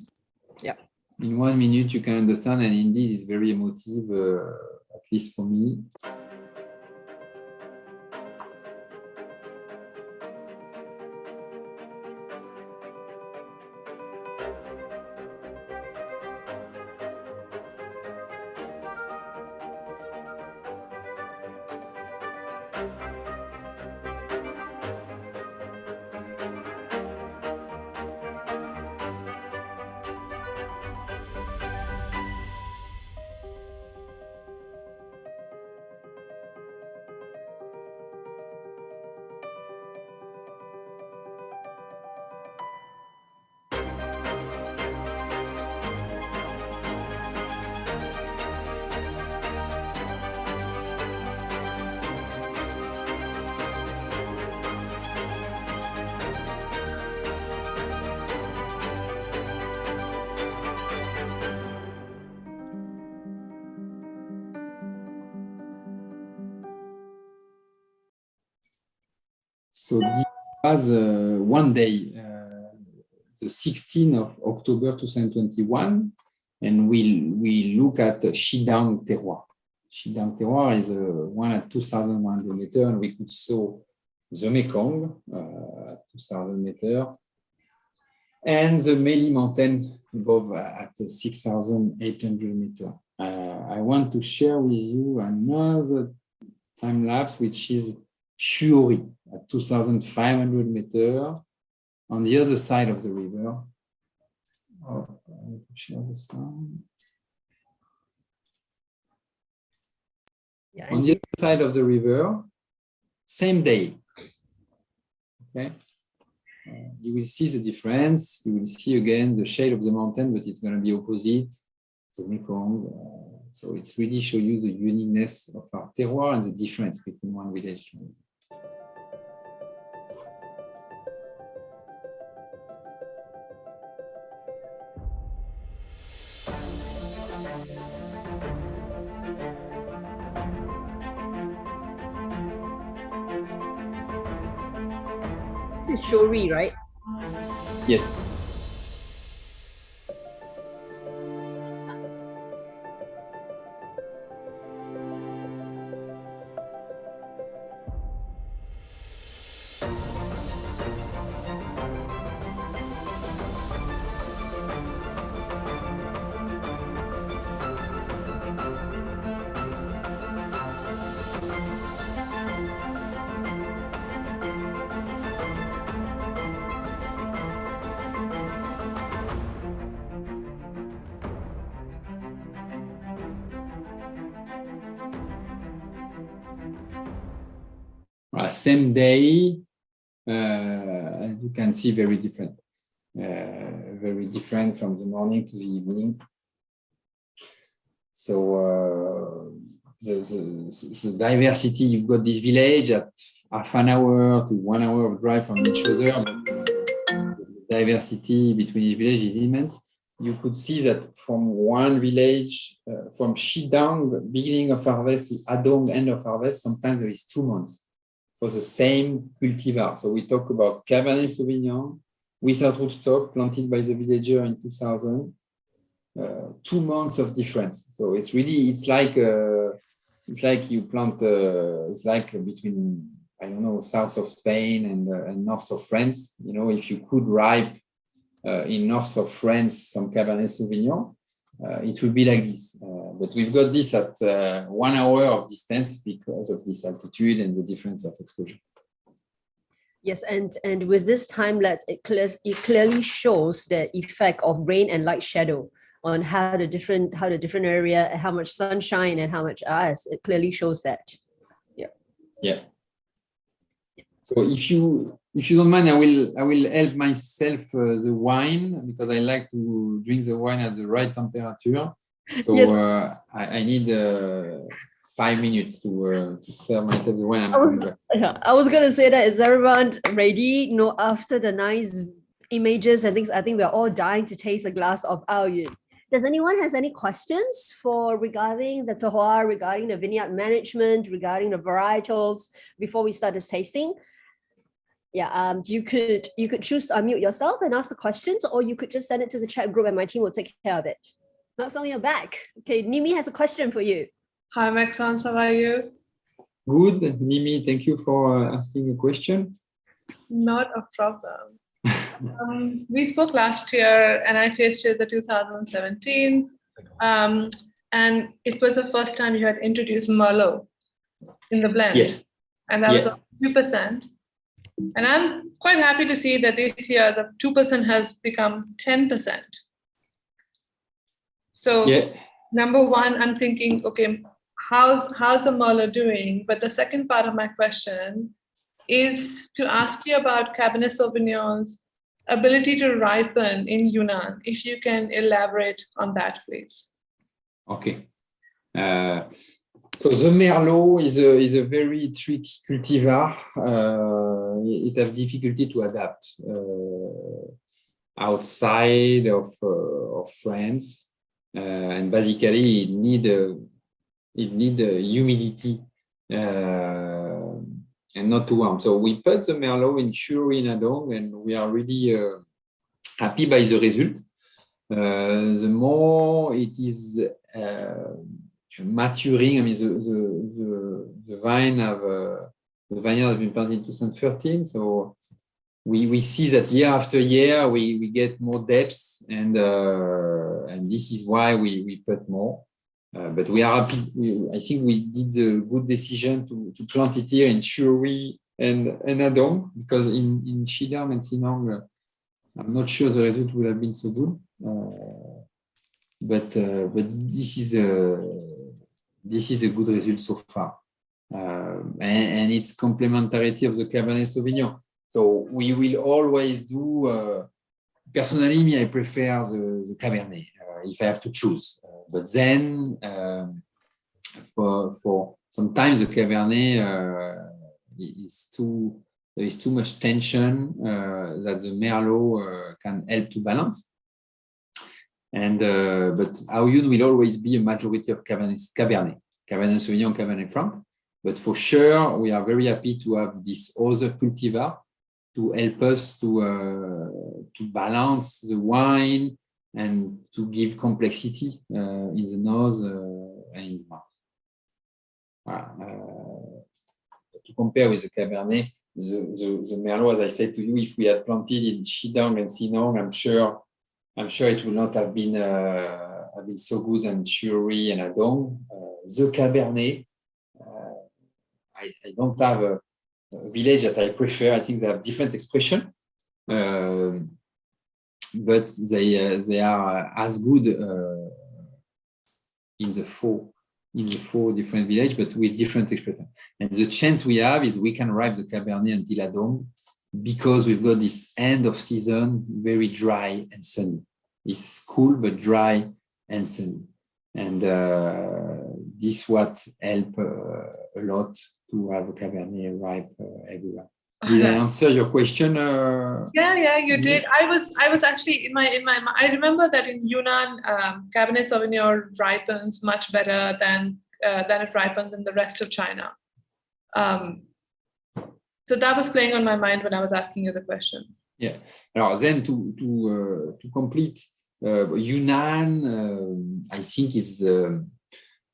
S1: Yeah.
S2: In 1 minute, you can understand, and indeed, it's very emotive, at least for me. So this was one day, the 16th of October 2021, and we look at Shidang terroir. Shidang terroir is one at 2,100 meters, and we could saw the Mekong at 2,000 meters, and the Meli mountain above at 6,800 meters. I want to share with you another time lapse, which is Shuori at 2,500 meters on the other side of the river. Oh, I need to share the sound.
S1: Yeah,
S2: on the other side of the river, same day. Okay, you will see the difference. You will see again the shade of the mountain, but it's going to be opposite the Mekong. So it's really show you the uniqueness of our terroir and the difference between one village to another.
S1: This is Shori, right?
S2: Yes. Same day, as you can see, very different from the morning to the evening. So the diversity, you've got this village at half an hour to 1 hour of drive from each other, but the diversity between each village is immense. You could see that from one village, from Shidang, beginning of harvest, to Adong, end of harvest, sometimes there is 2 months for the same cultivar. So we talk about Cabernet Sauvignon without rootstock, planted by the villager in 2000. 2 months of difference. So it's like you plant, it's like between, I don't know, south of Spain and north of France. You know, if you could ripe in north of France some Cabernet Sauvignon, it will be like this. But we've got this at 1 hour of distance because of this altitude and the difference of exposure.
S1: Yes, and with this time lapse, it clearly shows the effect of rain and light shadow on how the different area, how much sunshine and how much ice. It clearly shows that.
S2: Yeah. So if you don't mind, I will help myself the wine, because I like to drink the wine at the right temperature. So
S1: yes.
S2: I need 5 minutes to serve myself the wine.
S1: I was gonna say that, is everyone ready? You know, after the nice images and things, I think we're all dying to taste a glass of Aoyuan. Does anyone has any questions regarding the terroir, regarding the vineyard management, regarding the varietals before we start this tasting? Yeah, you could choose to unmute yourself and ask the questions, or you could just send it to the chat group and my team will take care of it. Maxence, you're back. Okay, Nimi has a question for you.
S3: Hi, Maxence, how are you?
S2: Good, Nimi, thank you for asking a question.
S3: Not a problem. We spoke last year and I tasted the 2017 and it was the first time you had introduced Merlot in the blend.
S2: Yes.
S3: And that was 2%. And I'm quite happy to see that this year the 2% has become 10%. So number one, I'm thinking, okay, how's the Merlot doing? But the second part of my question is to ask you about Cabernet Sauvignon's ability to ripen in Yunnan, if you can elaborate on that, please.
S2: Okay. So the Merlot is a very tricky cultivar. It has difficulty to adapt outside of France, and basically it need humidity and not too warm. So we put the Merlot in Shuri in Adong, and we are really happy by the result. The more it is maturing, I mean, the vineyard has been planted in 2013, so we see that year after year we get more depth, and this is why we put more. But we are happy. I think we did the good decision to plant it here in Shuri and Adong, because in Shidam and Sinang, I'm not sure the result would have been so good. But this is a good result so far, and it's complementarity of the Cabernet Sauvignon. So we will always do. Personally, me, I prefer the Cabernet if I have to choose. But then, for sometimes the Cabernet there is too much tension that the Merlot can help to balance. And but Aoyun will always be a majority of Cabernet Sauvignon, Cabernet Franc. But for sure, we are very happy to have this other cultivar to help us to balance the wine and to give complexity in the nose and in the mouth. To compare with the Cabernet, the Merlot, as I said to you, if we had planted in Shidang and Sinong, I'm sure it would not have been so good than Chiuri and Adong. The Cabernet, I don't have a village that I prefer. I think they have different expression, but they are as good in the four different villages, but with different expression. And the chance we have is we can ripe the Cabernet until Adong because we've got this end of season very dry and sunny. It's cool but dry and sunny, and this what help a lot to have a Cabernet ripe everywhere. Did I answer your question?
S3: Yeah, you did. I was actually in my mind. I remember that in Yunnan, Cabernet Sauvignon ripens much better than it ripens in the rest of China. So that was playing on my mind when I was asking you the question.
S2: Yeah. Alors then to complete, Yunnan, I think is.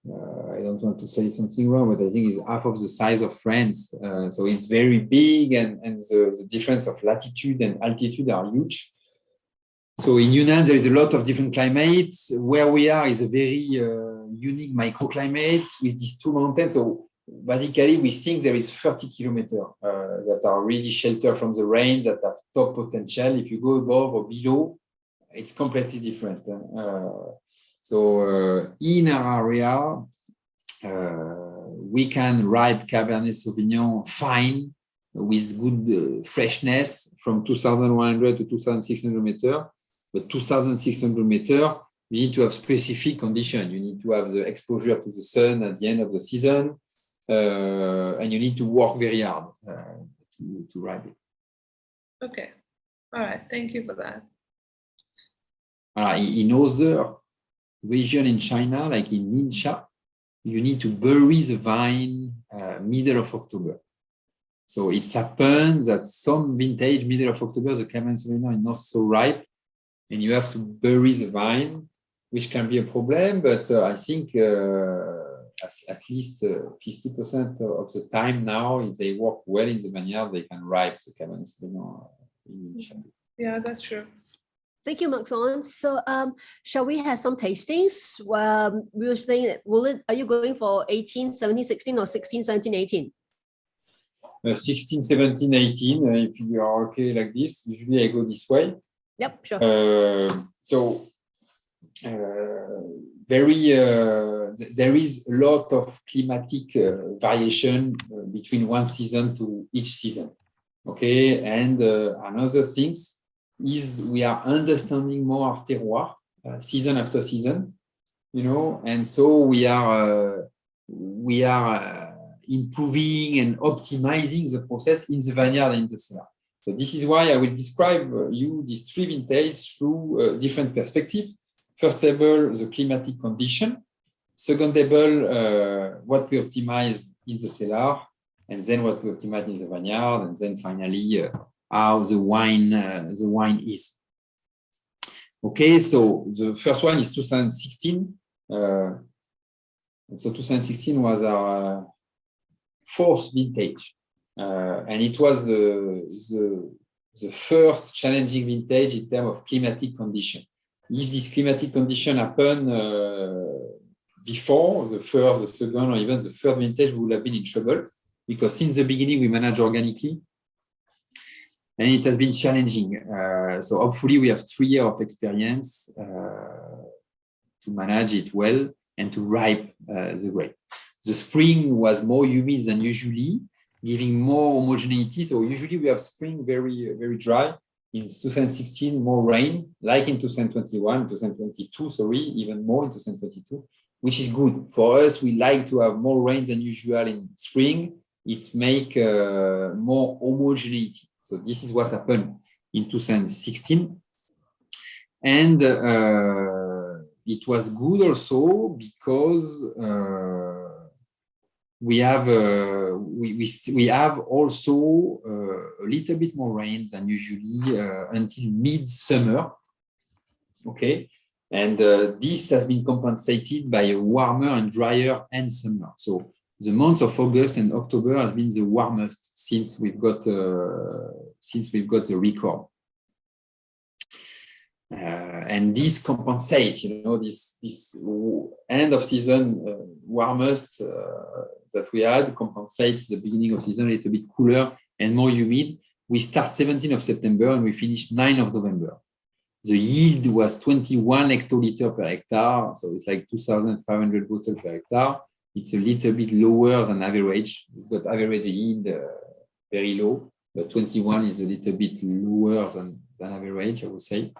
S2: I don't want to say something wrong, but I think it's half of the size of France. So it's very big, and the difference of latitude and altitude are huge. So in Yunnan, there is a lot of different climates. Where we are is a very unique microclimate with these two mountains. So basically, we think there is 30 kilometers that are really sheltered from the rain, that have top potential. If you go above or below, it's completely different. So in our area, we can ripe Cabernet Sauvignon fine with good freshness from 2,100 to 2,600 meters. But 2,600 meters, you need to have specific conditions. You need to have the exposure to the sun at the end of the season, and you need to work very hard to ripe it.
S3: Okay. All right. Thank you for that.
S2: In other region in China, like in Ningxia, you need to bury the vine middle of October. So it's happened that some vintage middle of October, the Cabernet Sauvignon is not so ripe, and you have to bury the vine, which can be a problem. But I think at least 50% of the time now, if they work well in the vineyard, they can ripe the Cabernet Sauvignon in Ningxia.
S3: Yeah, that's true.
S1: Thank you, Maxence. So, shall we have some tastings? We were saying, are you going for 18, 17, 16, or 16, 17, 18?
S2: 16, 17, 18. If you are okay like this, usually I go this way.
S1: Yep, sure.
S2: There is a lot of climatic variation between one season to each season. Okay, and another things is we are understanding more our terroir season after season, and so we are improving and optimizing the process in the vineyard and in the cellar. So this is why I will describe you these three vintages through different perspectives. First of all, the climatic condition. Second of all, what we optimize in the cellar, and then what we optimize in the vineyard, and then finally how the wine is. Okay, so the first one is 2016. So 2016 was our fourth vintage, and it was the first challenging vintage in terms of climatic condition. If this climatic condition happened before the first, the second, or even the third vintage, we would have been in trouble, because since the beginning we manage organically, and it has been challenging. So hopefully we have 3 years of experience to manage it well and to ripe the grape. The spring was more humid than usually, giving more homogeneity. So usually we have spring very, very dry. In 2016, more rain, like in 2021, 2022, even more in 2022, which is good. For us, we like to have more rain than usual in spring. It makes more homogeneity. So this is what happened in 2016. And it was good also because we have also a little bit more rain than usually until mid-summer. Okay, and this has been compensated by a warmer and drier end summer. So the months of August and October has been the warmest since we've got the record. And this compensates, this end of season warmest that we had compensates the beginning of season a little bit cooler and more humid. We start 17th of September and we finish 9th of November. The yield was 21 hectoliter per hectare, so it's like 2,500 bottles per hectare. It's a little bit lower than average. But average yield very low, but 21 is a little bit lower than average, I would say.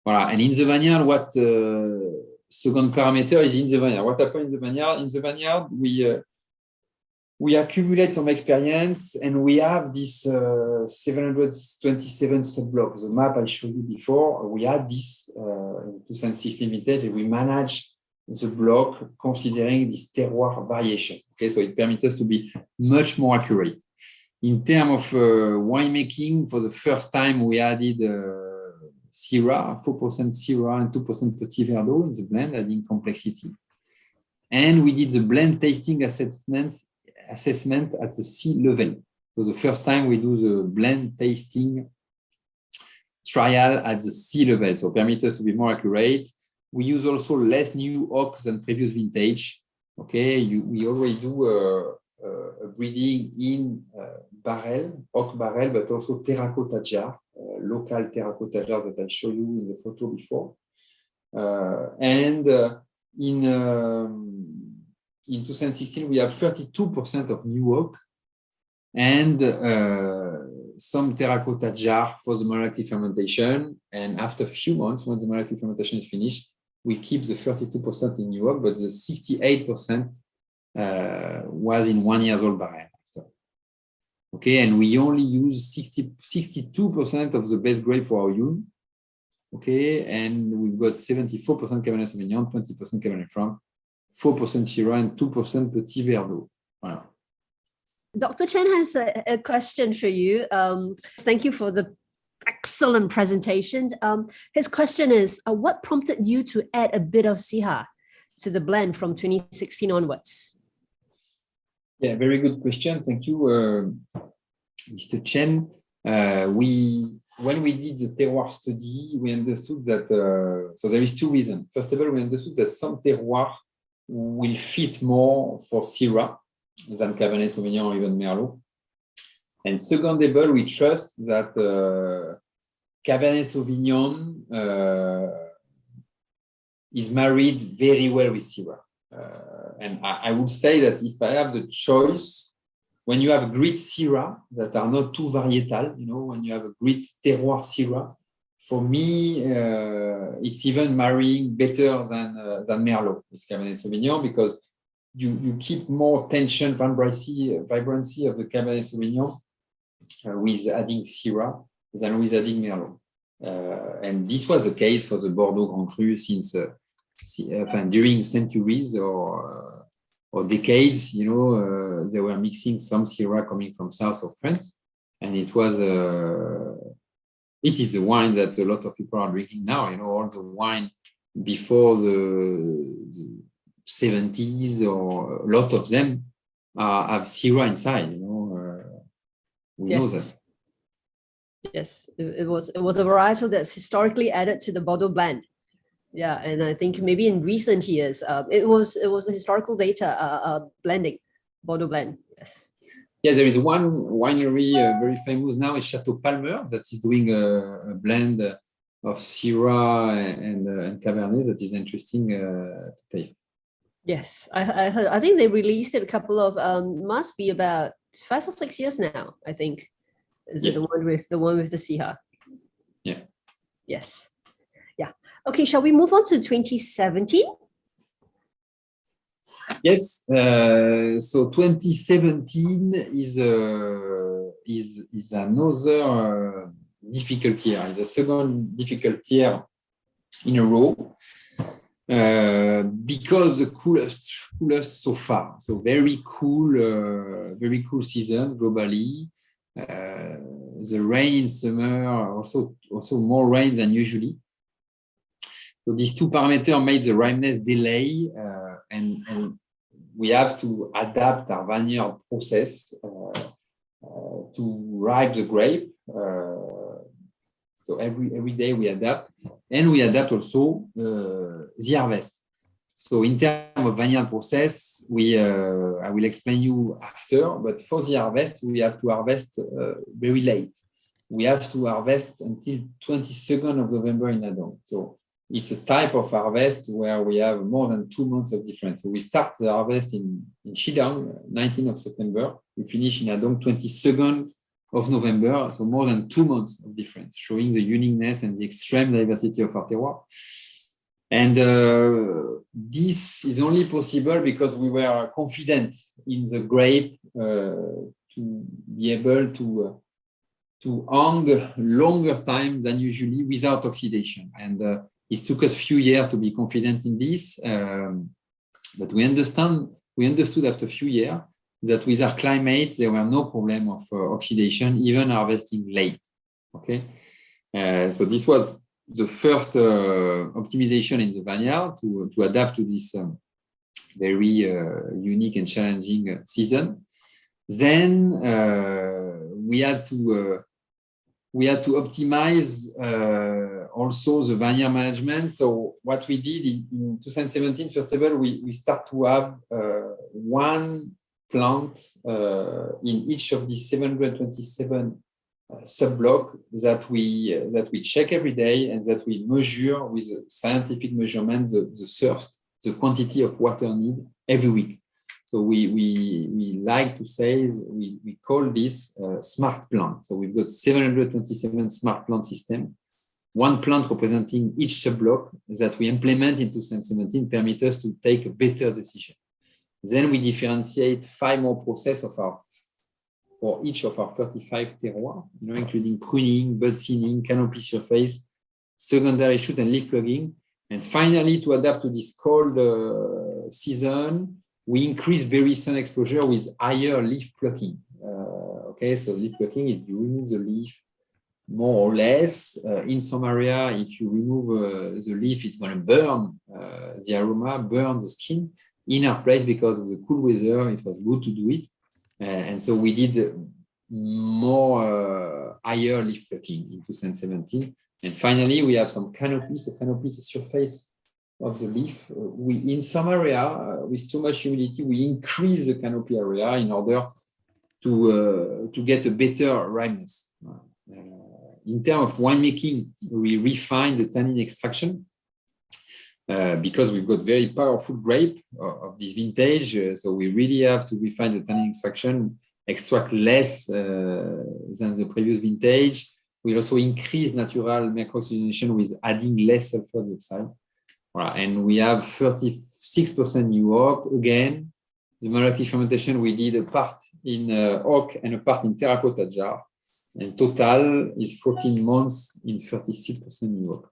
S2: Voilà. And in the vineyard, what second parameter is in the vineyard? What happened in the vineyard? In the vineyard, we accumulate some experience, and we have this 727 sub-blocks. The map I showed you before, we had this in 2016 vintage, and we managed the block considering this terroir variation. Okay, so it permits us to be much more accurate. In terms of winemaking, for the first time, we added Syrah, 4% Syrah and 2% Petit Verdot in the blend, adding complexity. And we did the blend tasting assessment at the sea level. So the first time we do the blend tasting trial at the sea level. So permit us to be more accurate. We use also less new oak than previous vintage. Okay, we always do a breeding in oak barrel, but also terracotta jar, local terracotta jar that I show you in the photo before. In 2016, we have 32% of new oak and some terracotta jar for the malolactic fermentation. And after a few months, when the malolactic fermentation is finished, we keep the 32% in new oak, but the 68% was in 1 year old barrel. Okay, and we only use 62% of the best grape for our Yun. Okay, and we've got 74% Cabernet Sauvignon, 20% Cabernet Franc, 4% Syrah, and 2% Petit Verdot. Voilà.
S1: Dr. Chen has a question for you. Thank you for the excellent presentation. His question is, what prompted you to add a bit of Syrah to the blend from 2016 onwards?
S2: Yeah, very good question. Thank you, Mr. Chen. When we did the terroir study, we understood that, so there is two reasons. First of all, we understood that some terroir will fit more for Syrah than Cabernet Sauvignon or even Merlot. And secondly, we trust that Cabernet Sauvignon is married very well with Syrah. And I would say that if I have the choice, when you have great Syrah that are not too varietal, when you have a great terroir Syrah, for me, it's even marrying better than Merlot with Cabernet Sauvignon, because you keep more tension, vibrancy of the Cabernet Sauvignon with adding Syrah than with adding Merlot. And this was the case for the Bordeaux Grand Cru since during centuries or decades. They were mixing some Syrah coming from south of France, and it is the wine that a lot of people are drinking now. All the wine before the 70s, or a lot of them have Syrah inside. We know that.
S1: Yes, it was a varietal that's historically added to the Bordeaux blend. Yeah, and I think maybe in recent years, it was the historical data blending, Bordeaux blend. Yes.
S2: Yes, there is one winery very famous now, is Chateau Palmer, that is doing a blend of Syrah and Cabernet that is interesting to taste. Yes,
S1: I heard. I think they released it a couple of must be about 5 or 6 years now. I think is it the one with the Syrah?
S2: Yeah.
S1: Yes. Yeah. Okay. Shall we move on to 2017?
S2: Yes. So 2017 is another difficult year. It's the second difficult year in a row. because the coolest so far. So very cool season globally. The rain in summer also more rain than usually. So these two parameters made the ripeness delay, and we have to adapt our vineyard process to ripe the grape. So every day we adapt, and we adapt also the harvest. So in terms of vineyard process, I will explain you after, but for the harvest, we have to harvest very late. We have to harvest until 22nd of November in Adong. So it's a type of harvest where we have more than 2 months of difference. So we start the harvest in Shidang, 19th of September. We finish in Adong, 22nd of November. So more than 2 months of difference, showing the uniqueness and the extreme diversity of our terroir. And this is only possible because we were confident in the grape to be able to hang longer time than usually without oxidation. And it took us a few years to be confident in this, but we understood after a few years that with our climate, there were no problem of oxidation, even harvesting late. Okay, so this was the first optimization in the vineyard to adapt to this very unique and challenging season. Then we had to optimize also the vineyard management. So what we did in 2017, first of all, we start to have one plant in each of these 727 sub-block that we check every day and that we measure with a scientific measurement the quantity of water need every week. So we like to say, we call this smart plant. So we've got 727 smart plant system, one plant representing each sub-block that we implement in 2017 permit us to take a better decision. Then we differentiate 5 more processes for each of our 35 terroirs, including pruning, bud thinning, canopy surface, secondary shoot and leaf plugging. And finally, to adapt to this cold season, we increase berry sun exposure with higher leaf plucking. Okay, so leaf plucking is you remove the leaf more or less. In some area, if you remove the leaf, it's going to burn the aroma, burn the skin. In our place, because of the cool weather, it was good to do it. And so we did more higher leaf plucking in 2017. And finally, we have some canopy. So canopy is the surface of the leaf. In some area, with too much humidity, we increase the canopy area in order to get a better ripeness. In terms of winemaking, we refine the tannin extraction because we've got very powerful grape of this vintage. So we really have to refine the tannin extraction, extract less than the previous vintage. We also increase natural micro-oxygenation with adding less sulfur dioxide. And we have 36% new oak. Again, the malolactic fermentation, we did a part in oak and a part in terracotta jar. And total is 14 months in 36% new oak.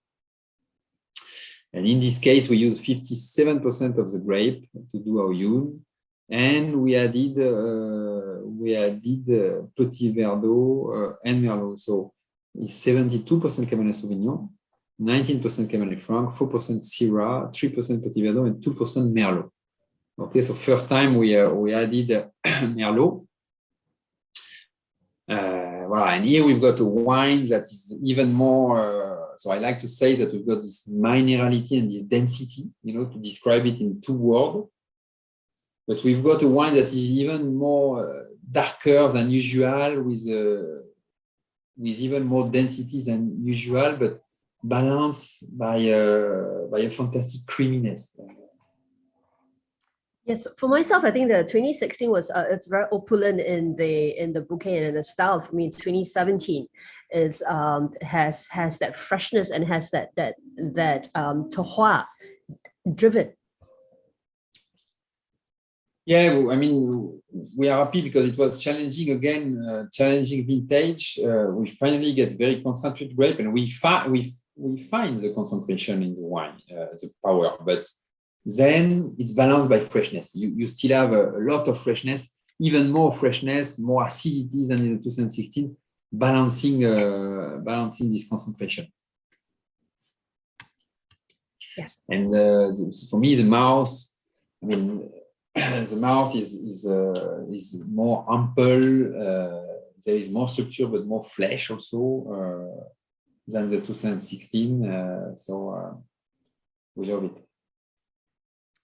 S2: And in this case, we use 57% of the grape to do our Youn. And we added Petit Verdot and Merlot. So it's 72% Cabernet Sauvignon, 19% Cabernet Franc, 4% Syrah, 3% Petit Verdot, and 2% Merlot. Okay, so first time we added Merlot. And here we've got a wine that is even more. So I like to say that we've got this minerality and this density, to describe it in 2 words. But we've got a wine that is even more darker than usual, with even more density than usual, but balanced by a fantastic creaminess.
S1: Yes, for myself, I think the 2016 was it's very opulent in the bouquet and in the style. For me, 2017 is has that freshness and has that terroir driven.
S2: Yeah, I mean, we are happy because it was challenging again, challenging vintage. We finally get very concentrated grape, and we we find the concentration in the wine, the power, but then it's balanced by freshness. You still have a lot of freshness, even more freshness, more acidity than in the 2016, balancing this concentration.
S1: Yes.
S2: And for me, the mouth, I mean, the mouth is more ample. There is more structure, but more flesh also than the 2016. So we love it.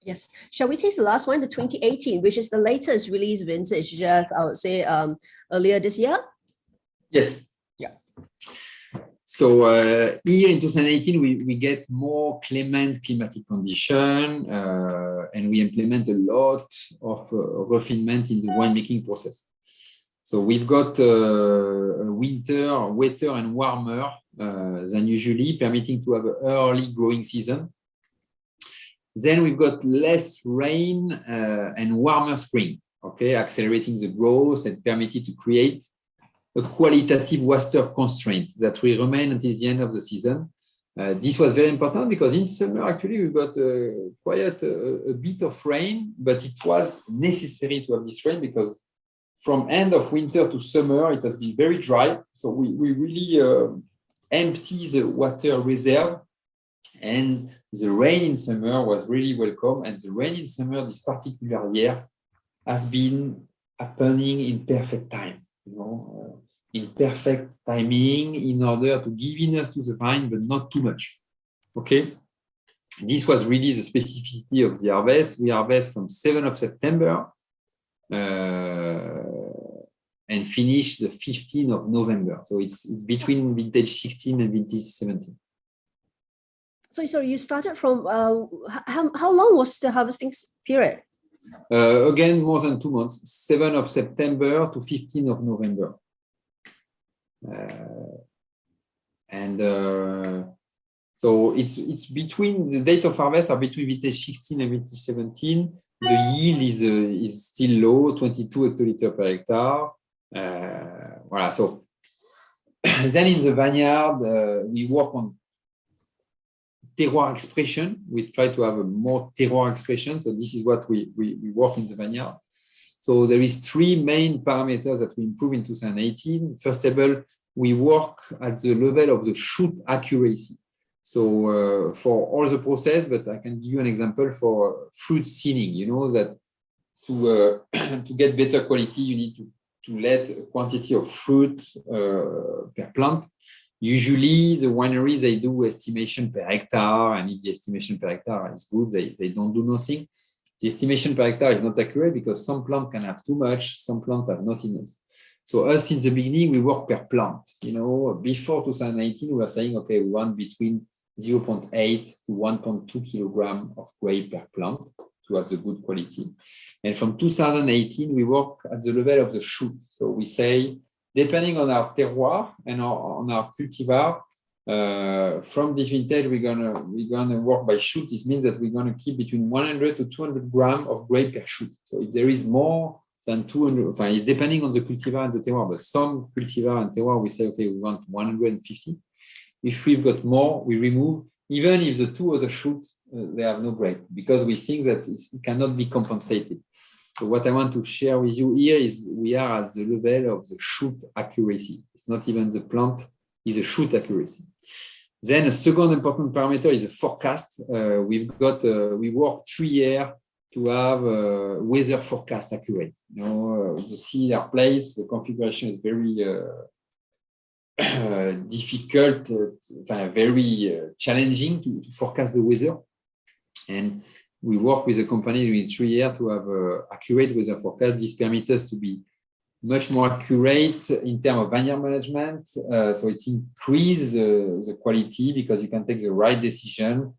S1: Yes. Shall we taste the last one, the 2018, which is the latest release vintage, just I would say earlier this year?
S2: Yes. Yeah. So here in 2018, we get more clement climatic condition, and we implement a lot of refinement in the winemaking process. So we've got a winter wetter and warmer than usually, permitting to have an early growing season. Then we've got less rain and warmer spring, okay, accelerating the growth and permitted to create a qualitative water constraint that will remain until the end of the season. This was very important because in summer, actually, we got quite a bit of rain, but it was necessary to have this rain because from end of winter to summer, it has been very dry. So we really empty the water reserve, and the rain in summer was really welcome. And the rain in summer, this particular year, has been happening in perfect time, in perfect timing in order to give enough to the vine, but not too much. Okay. This was really the specificity of the harvest. We harvest from 7th of September and finish the 15th of November. So it's between vintage 16 and vintage 17.
S1: So you started from, how long was the harvesting period?
S2: Again, more than 2 months, 7th of September to 15th of November. So it's between the date of harvest are between vintage 16 and vintage 17. The yield is still low, 22 hectoliters per hectare. Voilà. So then in the vineyard, we work on terroir expression. We try to have a more terroir expression. So this is what we work in the vineyard. So there is 3 main parameters that we improve in 2018. First of all, we work at the level of the shoot accuracy. So for all the process, but I can give you an example for fruit sealing. You know that to get better quality, you need to let a quantity of fruit per plant. Usually the wineries, they do estimation per hectare, and if the estimation per hectare is good, they don't do nothing. The estimation per hectare is not accurate because some plants can have too much, some plants have not enough. So us in the beginning, we work per plant. Before 2018, we were saying, okay, we want between 0.8 to 1.2 kilogram of grape per plant to have the good quality. And from 2018, we work at the level of the shoot. So we say, depending on our terroir and on our cultivar, from this vintage, we're gonna work by shoot. This means that we're gonna keep between 100 to 200 grams of grape per shoot. So if there is more than 200, it's depending on the cultivar and the terroir, but some cultivar and terroir, we say, okay, we want 150. If we've got more, we remove, even if the 2 other shoots, they have no grape, because we think that it cannot be compensated. So what I want to share with you here is we are at the level of the shoot accuracy. It's not even the plant, it's a shoot accuracy. Then a second important parameter is the forecast. We work 3 years to have weather forecast accurate. The cellar place, the configuration is very difficult, very challenging to forecast the weather. And we work with a company during 3 years to have accurate weather forecast. This permits us to be much more accurate in terms of vineyard management. So it increases the quality because you can take the right decision,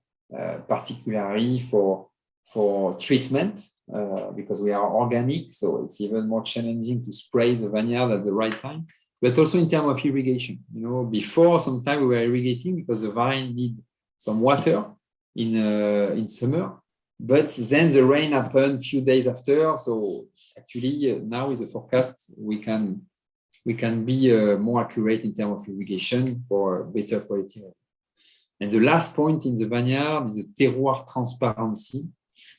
S2: particularly for treatment, because we are organic. So it's even more challenging to spray the vineyard at the right time. But also in terms of irrigation. Before, sometimes we were irrigating because the vine need some water in summer. But then the rain happened a few days after. So actually now with the forecast, we can be more accurate in terms of irrigation for better quality. And the last point in the vineyard is the terroir transparency.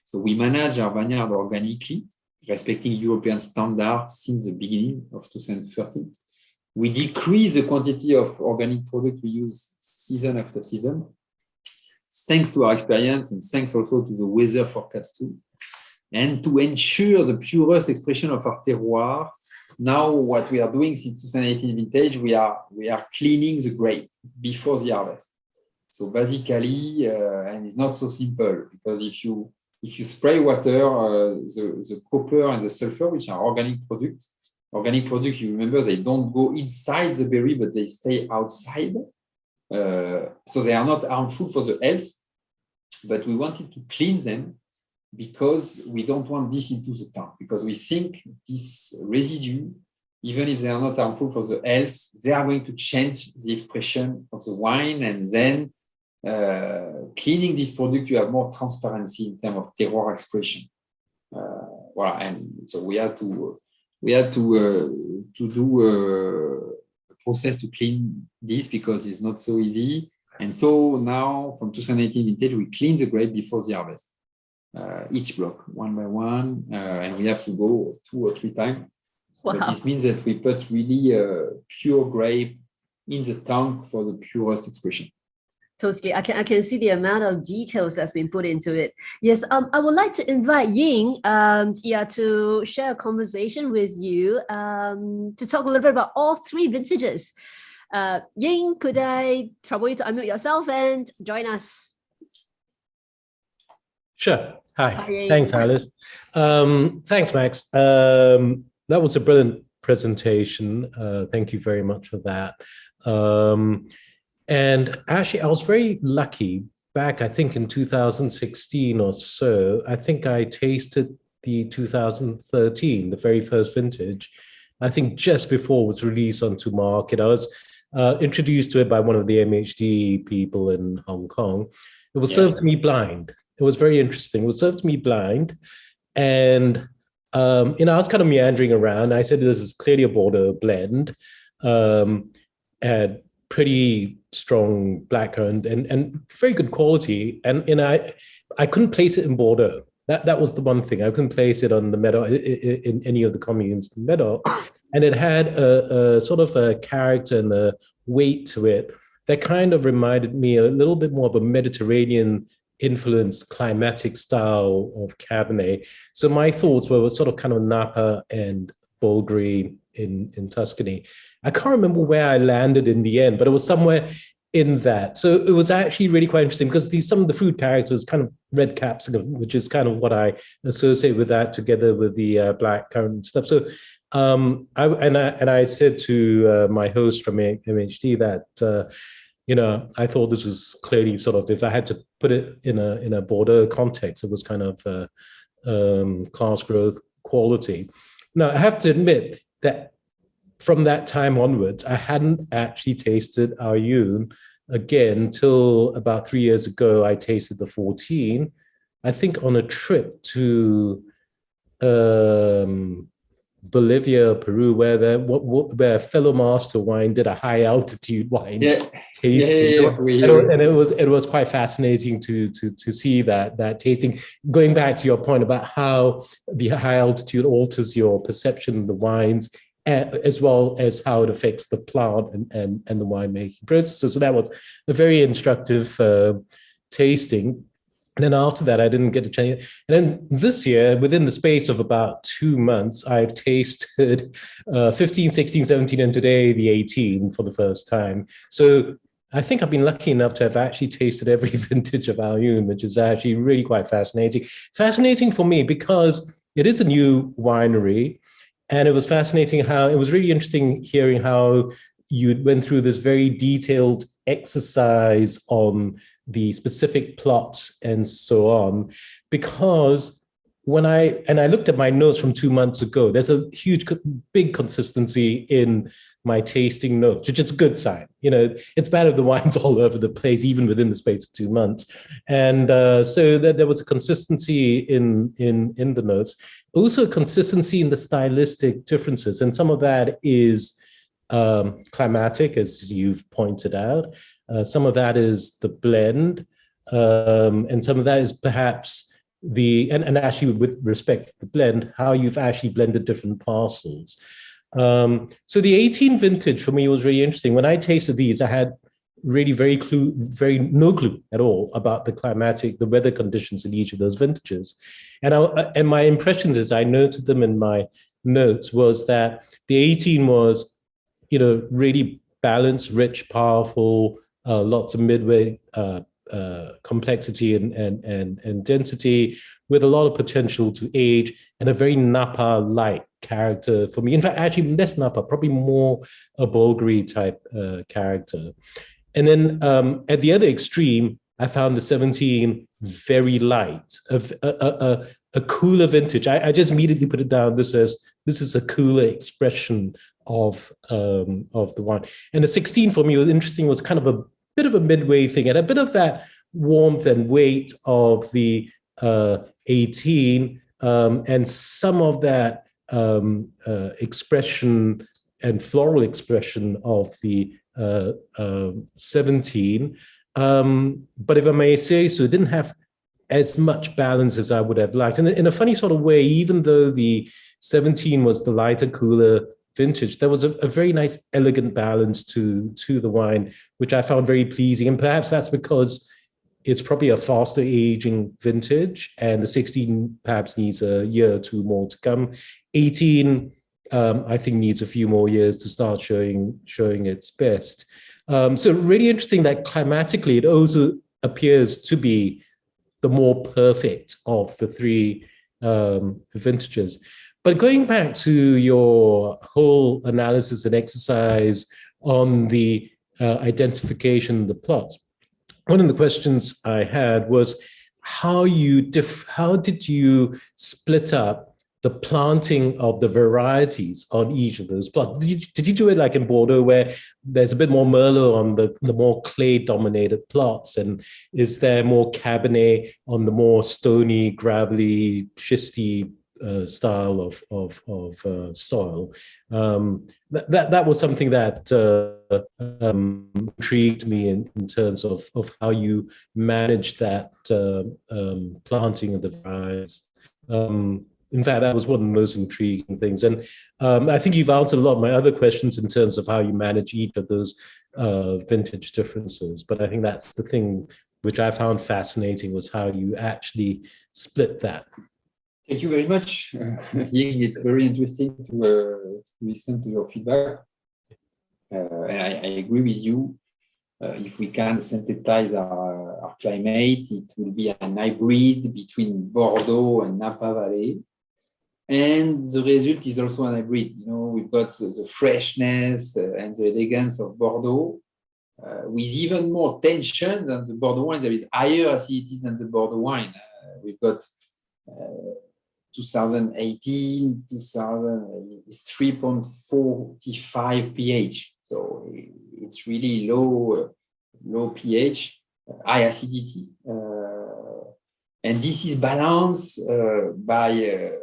S2: So we manage our vineyard organically, respecting European standards since the beginning of 2013. We decrease the quantity of organic product we use season after season, thanks to our experience and thanks also to the weather forecast too. And to ensure the purest expression of our terroir, now what we are doing since 2018 vintage, we are cleaning the grape before the harvest. So basically, and it's not so simple, because if you spray water, the copper and the sulfur, which are organic products, you remember, they don't go inside the berry, but they stay outside. So they are not harmful for the health, but we wanted to clean them because we don't want this into the tank, because we think this residue, even if they are not harmful for the health, they are going to change the expression of the wine, and then cleaning this product, you have more transparency in terms of terroir expression. And so we had to do a process to clean this, because it's not so easy. And so now, from 2018 vintage, we clean the grape before the harvest, each block, one by one, and we have to go 2 or 3 times.
S1: Wow.
S2: But this means that we put really pure grape in the tank for the purest expression.
S1: Totally. I can see the amount of details that's been put into it. Yes, I would like to invite Ying to share a conversation with you to talk a little bit about all 3 vintages. Ying, could I trouble you to unmute yourself and join us?
S4: Sure. Hi.
S1: Hi.
S4: Thanks, Alice. Thanks, Max. That was a brilliant presentation. Thank you very much for that. And actually, I was very lucky back, I think in 2016 or so. I think I tasted the 2013, the very first vintage, I think just before it was released onto market. I was introduced to it by one of the MHD people in Hong Kong. It was served to me blind. It was very interesting. It was served to me blind. And, I was kind of meandering around. I said, this is clearly a Bordeaux blend. Had pretty strong blackcurrant and very good quality. And I couldn't place it in Bordeaux. That was the one thing. I couldn't place it on the meadow, in any of the communes in the meadow. And it had a sort of a character and a weight to it that kind of reminded me a little bit more of a Mediterranean influenced climatic style of Cabernet. So my thoughts were sort of kind of Napa and Bulgari in Tuscany. I can't remember where I landed in the end, but it was somewhere in that. So it was actually really quite interesting, because some of the food characters, kind of red capsicum, which is kind of what I associate with that, together with the black currant stuff. So I said to my host from MHD that I thought this was clearly sort of, if I had to put it in a Bordeaux context, it was kind of class growth quality. Now, I have to admit that from that time onwards, I hadn't actually tasted Aoyun again till about 3 years ago. I tasted the 14, I think on a trip to Bolivia, Peru, where fellow master wine did a high altitude wine tasting. And it was quite fascinating to see that tasting. Going back to your point about how the high altitude alters your perception of the wines, as well as how it affects the plant and the winemaking process. So that was a very instructive tasting. And then after that, I didn't get a chance. And then this year, within the space of about 2 months, I've tasted 15, 16, 17, and today the 18 for the first time. So I think I've been lucky enough to have actually tasted every vintage of Aoyun, which is actually really quite fascinating. Fascinating for me because it is a new winery. And it was fascinating it was really interesting hearing how you went through this very detailed exercise on the specific plots and so on, because when I looked at my notes from 2 months ago, there's a big consistency in my tasting notes, which is a good sign. It's bad if the wine's all over the place, even within the space of 2 months. And so there was a consistency in the notes, also a consistency in the stylistic differences. And some of that is climatic, as you've pointed out. Some of that is the blend, and some of that is perhaps and actually with respect to the blend, how you've actually blended different parcels. So the 18 vintage for me was really interesting. When I tasted these, I had really no clue at all about the weather conditions in each of those vintages. And my impressions, as I noted them in my notes, was that the 18 was, really balanced, rich, powerful, lots of midway complexity and density, with a lot of potential to age, and a very Napa-like character for me. In fact, actually less Napa, probably more a Bulgari type character. And then at the other extreme, I found the 17 very light, a cooler vintage. I just immediately put it down. This is a cooler expression of the wine. And the 16 for me was interesting, was kind of a bit of a midway thing, and a bit of that warmth and weight of the 18, and some of that expression and floral expression of the 17. But if I may say so, it didn't have as much balance as I would have liked. And in a funny sort of way, even though the 17 was the lighter, cooler vintage, there was a very nice, elegant balance to the wine, which I found very pleasing. And perhaps that's because it's probably a faster aging vintage, and the 16 perhaps needs a year or two more to come. 18, I think, needs a few more years to start showing its best. So really interesting that climatically it also appears to be the more perfect of the three vintages. But going back to your whole analysis and exercise on the identification of the plots, one of the questions I had was how did you split up the planting of the varieties on each of those plots? Did you do it like in Bordeaux, where there's a bit more Merlot on the more clay-dominated plots, and is there more Cabernet on the more stony, gravelly, schisty style of soil? That was something that intrigued me in terms of how you manage that planting of the varieties. In fact, that was one of the most intriguing things. And I think you've answered a lot of my other questions in terms of how you manage each of those vintage differences. But I think that's the thing which I found fascinating, was how you actually split that.
S2: Thank you very much, Ying. It's very interesting to listen to your feedback. And I agree with you. If we can synthesize our climate, it will be an hybrid between Bordeaux and Napa Valley. And the result is also an hybrid. We've got the freshness and the elegance of Bordeaux, with even more tension than the Bordeaux wine. There is higher acidity than the Bordeaux wine. We've got 2018, is 3.45 pH. So it's really low pH, high acidity. And this is balanced by...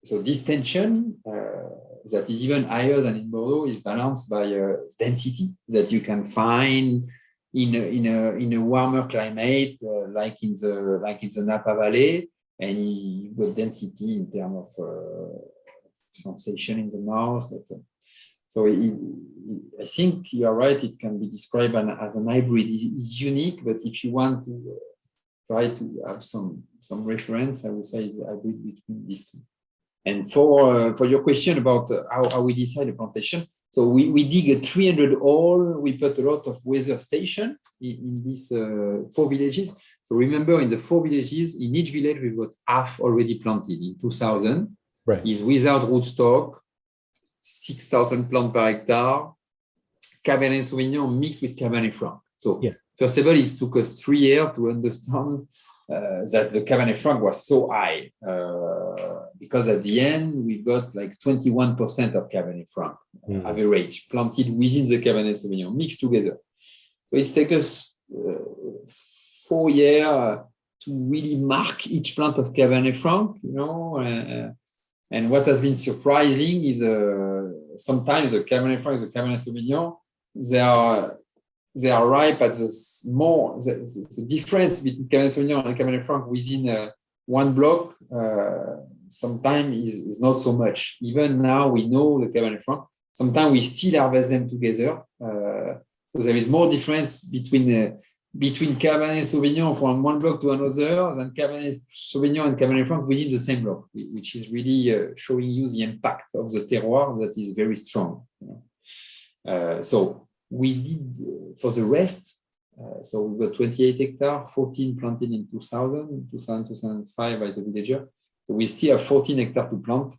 S2: So this tension that is even higher than in Bordeaux is balanced by density that you can find in a warmer climate, like in the Napa Valley, and you've got density in terms of sensation in the mouth. So I think you're right. It can be described as an hybrid. It's unique, but if you want to try to have some reference, I would say it's a hybrid between these two. And for your question about how we decide the plantation, so we dig a 300 hole. We put a lot of weather station in these 4 villages. So remember, in the 4 villages, in each village, we've got half already planted in 2000.
S4: Right.
S2: Is without rootstock, 6,000 plants per hectare, Cabernet Sauvignon mixed with Cabernet Franc. So first of all, it took us 3 years to understand that the Cabernet Franc was so high, because at the end, we got like 21% of Cabernet Franc average planted within the Cabernet Sauvignon, mixed together. So it takes us 4 years to really mark each plant of Cabernet Franc, and what has been surprising is sometimes the Cabernet Franc, the Cabernet Sauvignon, they are ripe at the difference between Cabernet Sauvignon and Cabernet Franc within one block. Sometimes is not so much. Even now we know the Cabernet Franc. Sometimes we still harvest them together. So there is more difference between Cabernet Sauvignon from one block to another than Cabernet Sauvignon and Cabernet Franc within the same block, which is really showing you the impact of the terroir that is very strong. So we did for the rest. So we got 28 hectares, 14 planted in 2005 by the villager. So we still have 14 hectares to plant.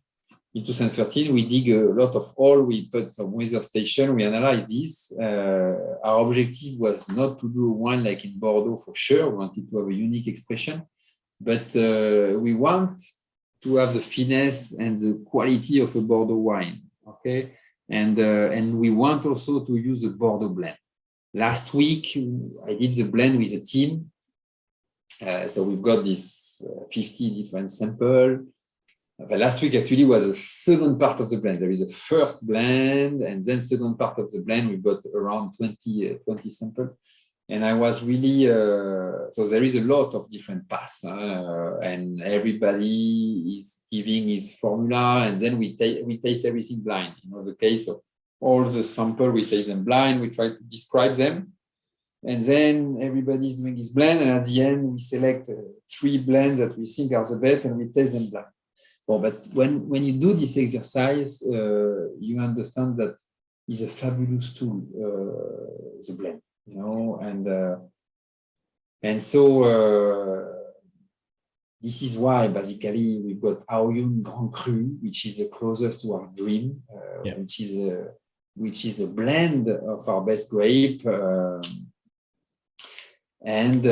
S2: In 2013, we dig a lot of hole. We put some weather station. We analyzed this. Our objective was not to do wine like in Bordeaux for sure. We wanted to have a unique expression, but we want to have the finesse and the quality of a Bordeaux wine. Okay, and we want also to use a Bordeaux blend. Last week, I did the blend with a team. So we've got this 50 different samples. Last week actually was the second part of the blend. There is a first blend and then second part of the blend. We've got around 20 samples. And I was really, so there is a lot of different paths and everybody is giving his formula and then we taste everything blind. You know, the case of all the samples, we taste them blind, we try to describe them. And then everybody's doing his blend. And at the end, we select 3 blends that we think are the best and we taste them blind. Well, but when you do this exercise, you understand that it's a fabulous tool, the blend, you know, and so this is why basically we've got Aoyun Grand Cru, which is the closest to our dream, which is a blend of our best grape, and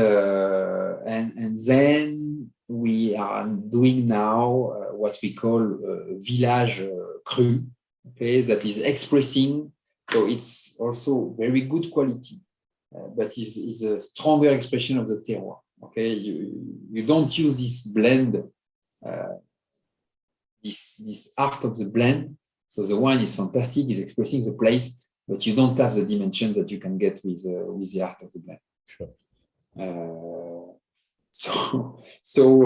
S2: then we are doing now what we call village cru, okay, that is expressing. So it's also very good quality, but is a stronger expression of the terroir. Okay, you don't use this blend, this art of the blend. So the wine is fantastic, is expressing the place, but you don't have the dimension that you can get with the art of the blend.
S4: Sure.
S2: So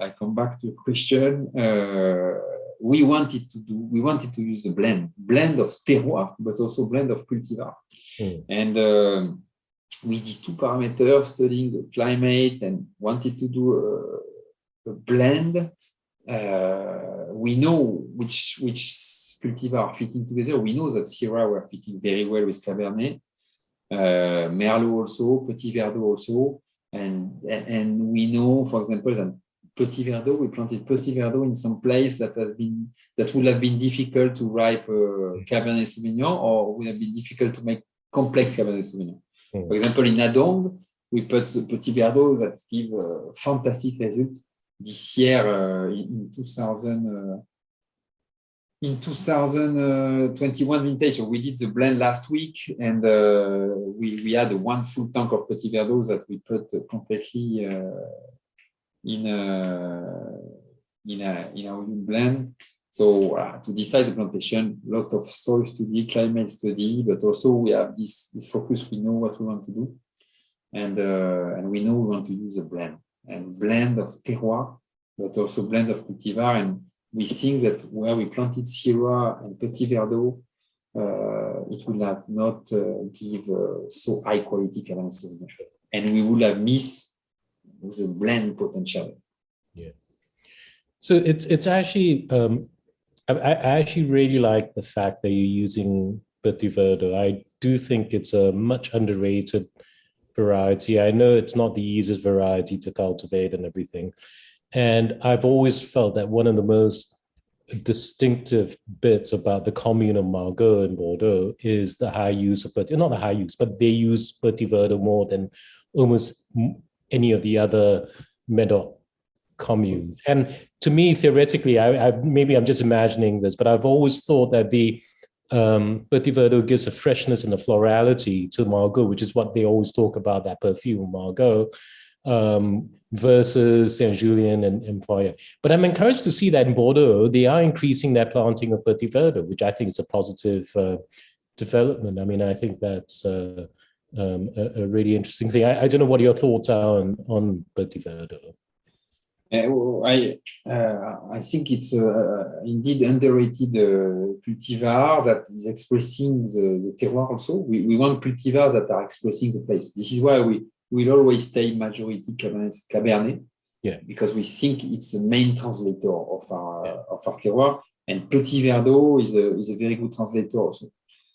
S2: I come back to the question. We wanted to use a blend of terroir, but also blend of cultivar. And with these 2 parameters, studying the climate and wanted to do a blend, we know which cultivar are fitting together. We know that Syrah were fitting very well with Cabernet, Merlot also, Petit Verdot also. And we know, for example, that Petit Verdot, we planted Petit Verdot in some place that would have been difficult to ripe Cabernet Sauvignon, or would have been difficult to make complex Cabernet Sauvignon. For example, in Adong, we put Petit Verdot that give fantastic results this year in 2021 vintage. So we did the blend last week, and we had 1 full tank of Petit Verdot that we put completely in our blend. So to decide the plantation, a lot of soil study, climate study, but also we have this focus. We know what we want to do, and we know we want to use a blend of terroir, but also blend of cultivar. And we think that where we planted Syrah and Petit Verdot, it would have not give so high quality Cabernet Sauvignon, and we would have missed the blend potential.
S4: Yeah. So it's actually I actually really like the fact that you're using Petit Verdot. I do think it's a much underrated variety. I know it's not the easiest variety to cultivate and everything. And I've always felt that one of the most distinctive bits about the commune of Margaux in Bordeaux is the high use of not the high use, but they use Petit Verdot more than almost any of the other Medoc communes. And to me, theoretically, maybe I'm just imagining this, but I've always thought that the Petit Verdot gives a freshness and a florality to Margaux, which is what they always talk about, that perfume Margaux. versus Saint-Julien and Emporia. But I'm encouraged to see that in Bordeaux, they are increasing their planting of Petit Verdot, which I think is a positive development. I mean, I think that's a really interesting thing. I don't know what your thoughts are on Petit Verdot.
S2: I think it's indeed underrated cultivar that is expressing the terroir also. We want cultivars that are expressing the place. This is why we'll always stay majority Cabernet, because we think it's the main translator of our terroir. And Petit Verdot is a very good translator also.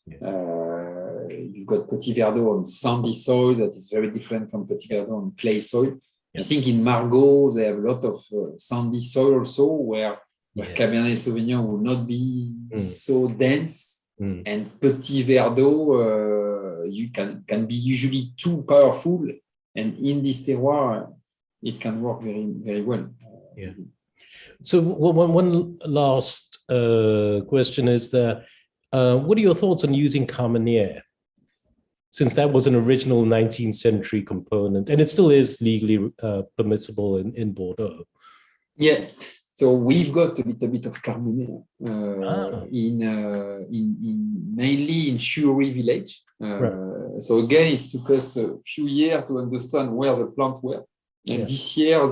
S2: You've got Petit Verdot on sandy soil that is very different from Petit Verdot on clay soil. I think in Margaux, they have a lot of sandy soil also, where Cabernet Sauvignon will not be so dense. And Petit Verdot, you can be usually too powerful. And in this terroir, it can work very, very well.
S4: So one last question is that, what are your thoughts on using Carmenere? Since that was an original 19th century component, and it still is legally permissible in Bordeaux. Yeah,
S2: so we've got a little bit of Carmenere in mainly in Chioury village. So again, it took us a few years to understand where the plants were. And this year,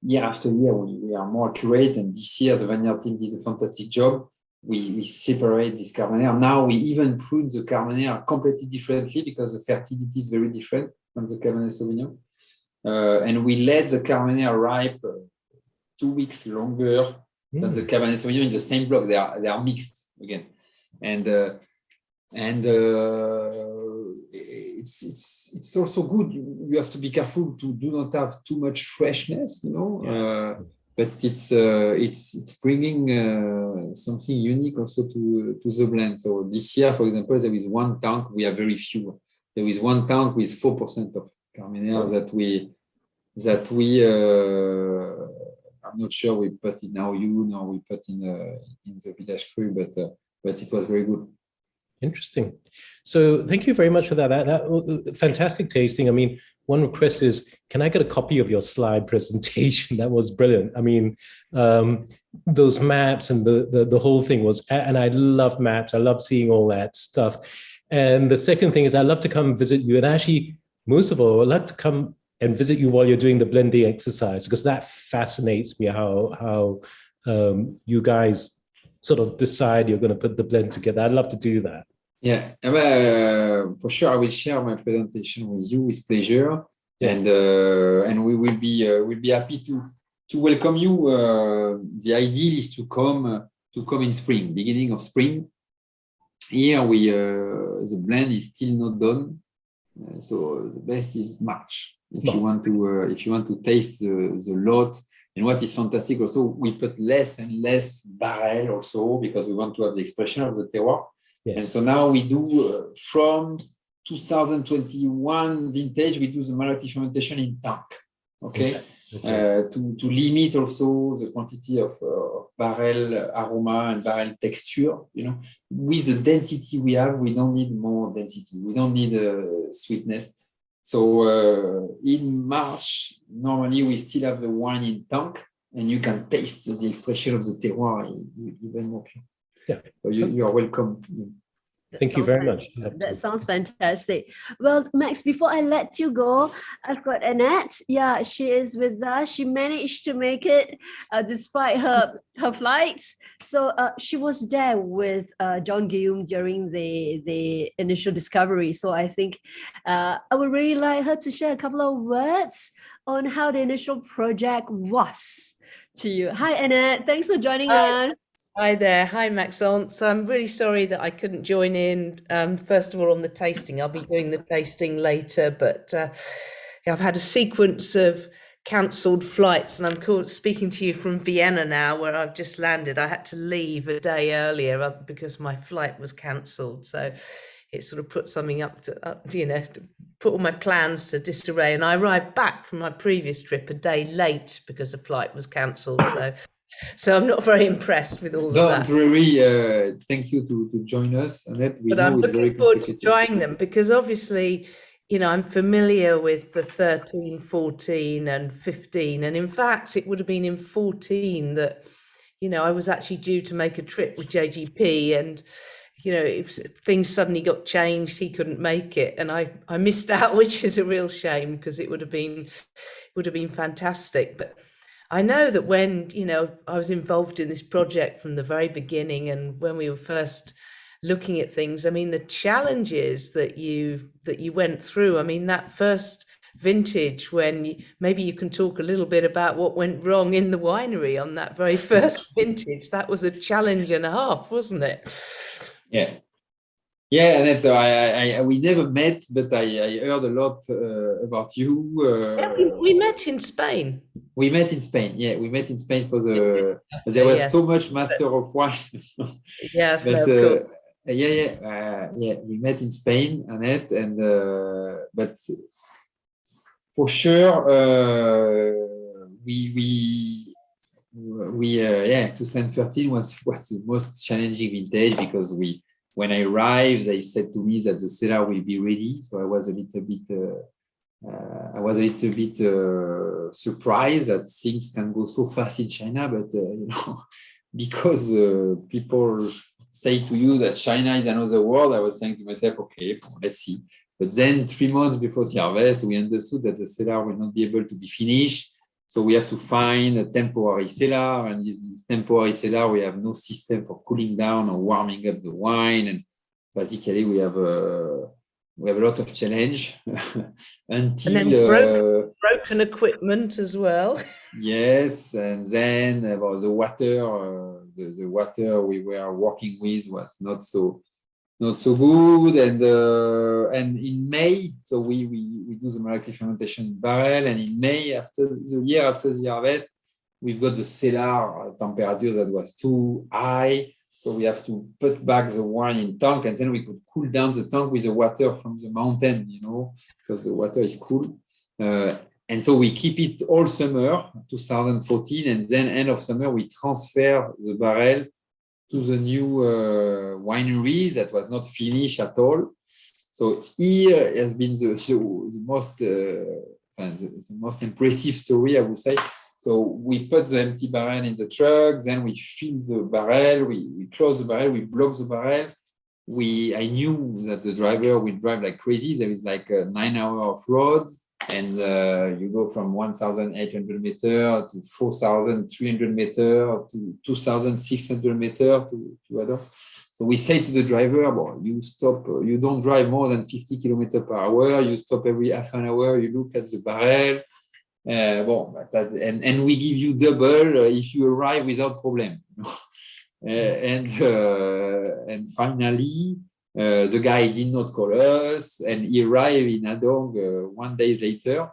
S2: year after year, we are more accurate. And this year, the vineyard team did a fantastic job. We separate this Carmenere. Now we even prune the Carmenere completely differently because the fertility is very different from the Cabernet Sauvignon. And we let the Carmenere ripe 2 weeks longer than the Cabernet Sauvignon in the same block. They are mixed again. And it's also good. You have to be careful to do not have too much freshness, you know. But it's bringing something unique also to the blend. So this year, for example, there is one tank. We have very few. There is one tank with 4% of Carmenere that we I'm not sure we put in our Yun or we put in the Village Cru, but it was very good.
S4: Interesting. So thank you very much for that. That fantastic tasting. I mean, one request is, can I get a copy of your slide presentation? That was brilliant. I mean, those maps and the whole thing was, and I love maps. I love seeing all that stuff. And the second thing is I love to come visit you. And actually, most of all, I'd like to come and visit you while you're doing the blending exercise, because that fascinates me, how you guys sort of decide you're going to put the blend together. I'd love to do that.
S2: Yeah, for sure. I will share my presentation with you with pleasure, and we will be happy to welcome you. The ideal is to come in spring, beginning of spring. Here the blend is still not done, so the best is March if you want to taste the lot. And what is fantastic also, we put less and less barrel also because we want to have the expression of the terroir. Yes. And so now we do from 2021 vintage, we do the malolactic fermentation in tank, okay? To limit also the quantity of barrel aroma and barrel texture. You know, with the density we have, we don't need more density. We don't need sweetness. So in March, normally we still have the wine in tank, and you can taste the expression of the terroir even more pure.
S4: Yeah,
S2: so you are welcome.
S4: Thank you very much.
S1: That sounds fantastic. Well, Max, before I let you go, I've got Annette. Yeah, she is with us. She managed to make it despite her flights. So she was there with John Guillaume during the initial discovery. So I think I would really like her to share a couple of words on how the initial project was to you. Hi, Annette. Thanks for joining us.
S5: Hi there. Hi, Maxence. I'm really sorry that I couldn't join in, first of all, on the tasting. I'll be doing the tasting later, but I've had a sequence of cancelled flights, and I'm speaking to you from Vienna now, where I've just landed. I had to leave a day earlier because my flight was cancelled. So it sort of put something up to, put all my plans to disarray. And I arrived back from my previous trip a day late because the flight was cancelled. So I'm not very impressed with all of that.
S2: Don't worry. Thank you to join us, Annette.
S5: But I'm looking forward to trying them, because obviously I'm familiar with the 13, 14 and 15. And in fact, it would have been in 14 that, I was actually due to make a trip with JGP, and, if things suddenly got changed, he couldn't make it. And I missed out, which is a real shame, because it would have been fantastic. But I know that when, I was involved in this project from the very beginning, and when we were first looking at things, I mean, the challenges that you went through, I mean, that first vintage, when maybe you can talk a little bit about what went wrong in the winery on that very first vintage. That was a challenge and a half, wasn't it?
S2: Yeah. Yeah, and that's we never met, but I heard a lot about you.
S5: Yeah, we met in Spain.
S2: We met in Spain. Yeah, we met in Spain for there was so much Master of Wine.
S5: Yes,
S2: but,
S5: no, of course.
S2: Yeah. We met in Spain, Annette, and but for sure, we 2013 was the most challenging vintage, because when I arrived, they said to me that the cellar will be ready. So I was a little bit surprised that things can go so fast in China. But because people say to you that China is another world, I was saying to myself, okay, let's see. But then 3 months before the harvest, we understood that the cellar will not be able to be finished. So we have to find a temporary cellar, and this temporary cellar, we have no system for cooling down or warming up the wine. And basically, we have a lot of challenge until
S5: and then broken equipment as well.
S2: Yes, and then about the water, the water we were working with was not so good, and in May, so we do the molecular fermentation barrel, and in May, after the harvest, we've got the cellar temperature that was too high, so we have to put back the wine in tank, and then we could cool down the tank with the water from the mountain, because the water is cool, and so we keep it all summer 2014, and then end of summer we transfer the barrel to the new winery that was not finished at all. So here has been the most impressive story, I would say. So we put the empty barrel in the truck, then we fill the barrel, we close the barrel, we block the barrel. I knew that the driver will drive like crazy. There is like a 9 hour of road, and you go from 1,800 meters to 4,300 meters to 2,600 meters to other. So we say to the driver, well, you stop, you don't drive more than 50 kilometers per hour, you stop every half an hour, you look at the barrel, and we give you double if you arrive without problem. And finally, the guy did not call us, and he arrived in Adong 1 day later,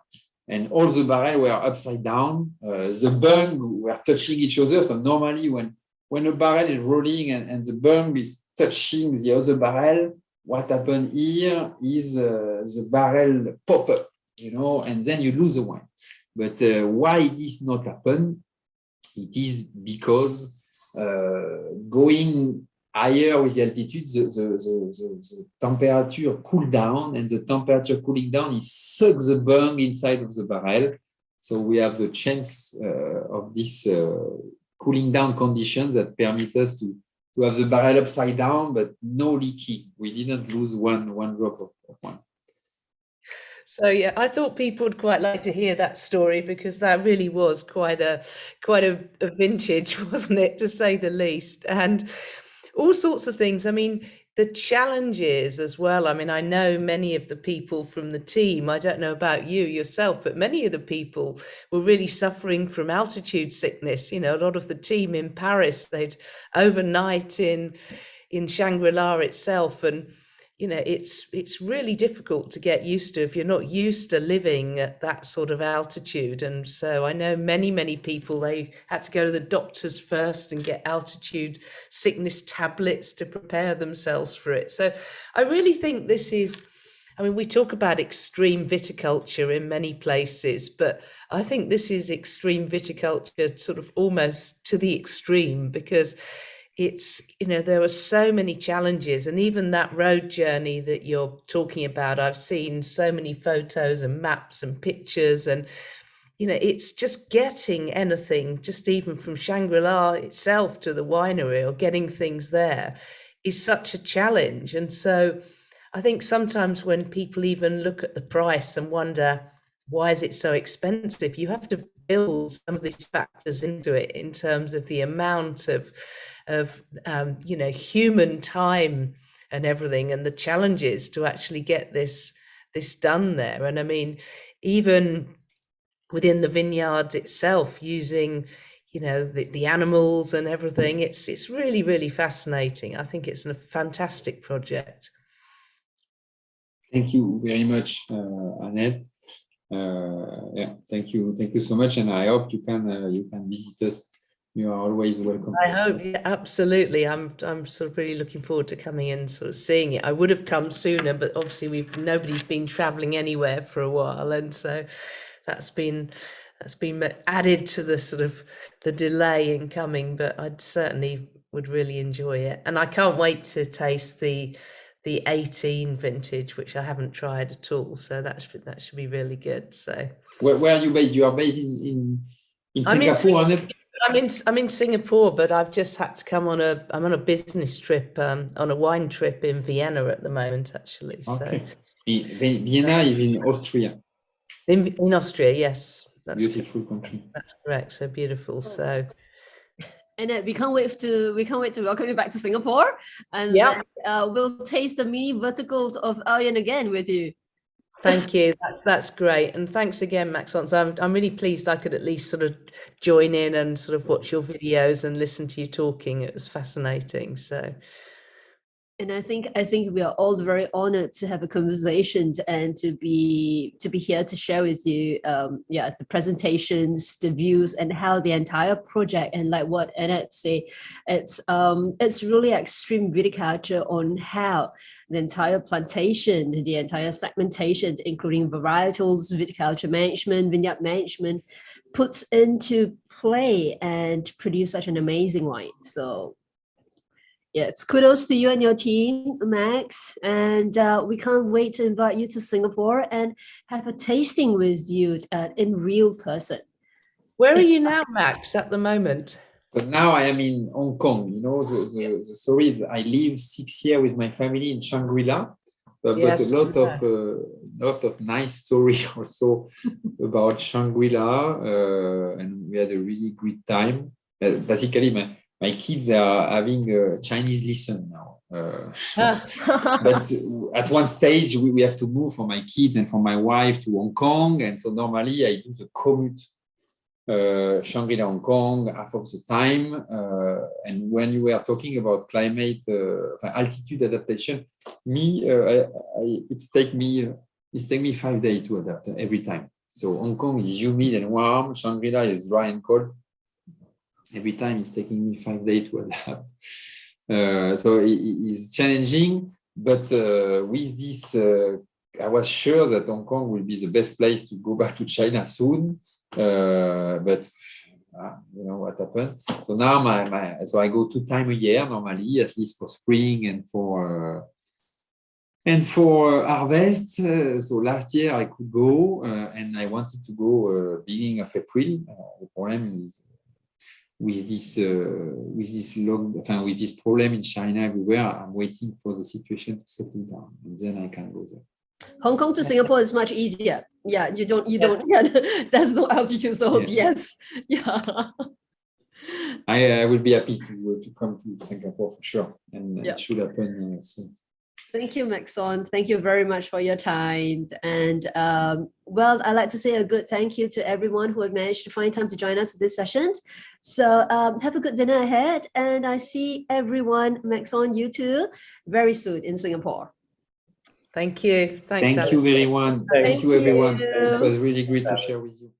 S2: and all the barrels were upside down. The bung were touching each other. So normally when a barrel is rolling and the bung is touching the other barrel, what happened here is the barrel pop up, and then you lose the wine. But why this not happen? It is because going higher with the altitude, the temperature cool down, and the temperature cooling down is sucks the bung inside of the barrel. So we have the chance of this cooling down conditions that permit us to have the barrel upside down, but no leaking. We didn't lose one drop of wine.
S5: So yeah, I thought people would quite like to hear that story, because that really was quite a vintage, wasn't it, to say the least, and all sorts of things. I mean, the challenges as well. I mean, I know many of the people from the team, I don't know about you yourself, but many of the people were really suffering from altitude sickness. A lot of the team in Paris, they'd overnight in Shangri-La itself, and it's really difficult to get used to if you're not used to living at that sort of altitude. And so I know many people, they had to go to the doctors first and get altitude sickness tablets to prepare themselves for it. So I really think this is, I mean, we talk about extreme viticulture in many places, but I think this is extreme viticulture sort of almost to the extreme, because it's, you know, there were so many challenges, and even that road journey that you're talking about, I've seen so many photos and maps and pictures, and, you know, it's just getting anything, just even from Shangri-La itself to the winery, or getting things there, is such a challenge. And so I think sometimes when people even look at the price and wonder, why is it so expensive? You have to build some of these factors into it in terms of the amount of you know, human time and everything, and the challenges to actually get this done there. And I mean, even within the vineyards itself, using, you know, the animals and everything, it's really, really fascinating. I think it's a fantastic project.
S2: Thank you very much, Annette. Yeah, thank you so much, and I hope you can visit us. You are always welcome.
S5: I hope, yeah, absolutely. I'm sort of really looking forward to coming and sort of seeing it. I would have come sooner, but obviously nobody's been traveling anywhere for a while, and so that's been added to the sort of the delay in coming. But I certainly would really enjoy it, and I can't wait to taste the 18 vintage, which I haven't tried at all. So that should be really good. So
S2: where are you based? You are based in Singapore, Annette?
S5: I'm in Singapore, but I've just had to come I'm on a business trip, on a wine trip in Vienna at the moment, actually.
S2: Okay. So Vienna is in Austria.
S5: In Austria, yes.
S2: That's beautiful country.
S5: That's correct. So beautiful. So.
S1: And we can't wait to welcome you back to Singapore, and
S5: yeah,
S1: we'll taste the mini vertical of Aoyan again with you.
S5: Thank you. That's great, and thanks again, Maxence. I'm really pleased I could at least sort of join in and sort of watch your videos and listen to you talking. It was fascinating. So.
S1: And I think we are all very honored to have a conversation and to be here to share with you, the presentations, the views, and how the entire project, and like what Annette said, it's really extreme viticulture on how the entire plantation, the entire segmentation, including varietals, viticulture management, vineyard management, puts into play and produce such an amazing wine. So. Yes, kudos to you and your team, Max, and we can't wait to invite you to Singapore and have a tasting with you in real person.
S5: Where are you now, Max, at the moment?
S2: So now I am in Hong Kong. You know, the story is I live 6 years with my family in Shangri-La. I've got a lot of nice story also about Shangri-La, and we had a really great time. Basically, my kids are having a Chinese lesson now. But at one stage, we have to move for my kids and for my wife to Hong Kong. And so normally I do the commute, Shangri-La, Hong Kong, half of the time. And when you were talking about climate, altitude adaptation, it's take me 5 days to adapt every time. So Hong Kong is humid and warm. Shangri-La is dry and cold. Every time it's taking me 5 days to adapt. So it is challenging, but with this, I was sure that Hong Kong will be the best place to go back to China soon. But you know what happened. So now so I go 2 times a year normally, at least for spring and for harvest. So last year I could go, and I wanted to go beginning of April. The problem is, with this problem in China everywhere, I'm waiting for the situation to settle down, and then I can go there.
S1: Hong Kong to Singapore is much easier. Yeah, you don't. Yeah, there's no altitude, so yes. Yeah.
S2: I will be happy to come to Singapore for sure, and it should happen soon.
S1: Thank you, Maxence. Thank you very much for your time. And well, I'd like to say a good thank you to everyone who had managed to find time to join us for this session. So have a good dinner ahead. And I see everyone, Maxence, you too, very soon in Singapore.
S5: Thank you. Thanks,
S2: Thank you, everyone. Thank you, everyone. It was really great to share with you.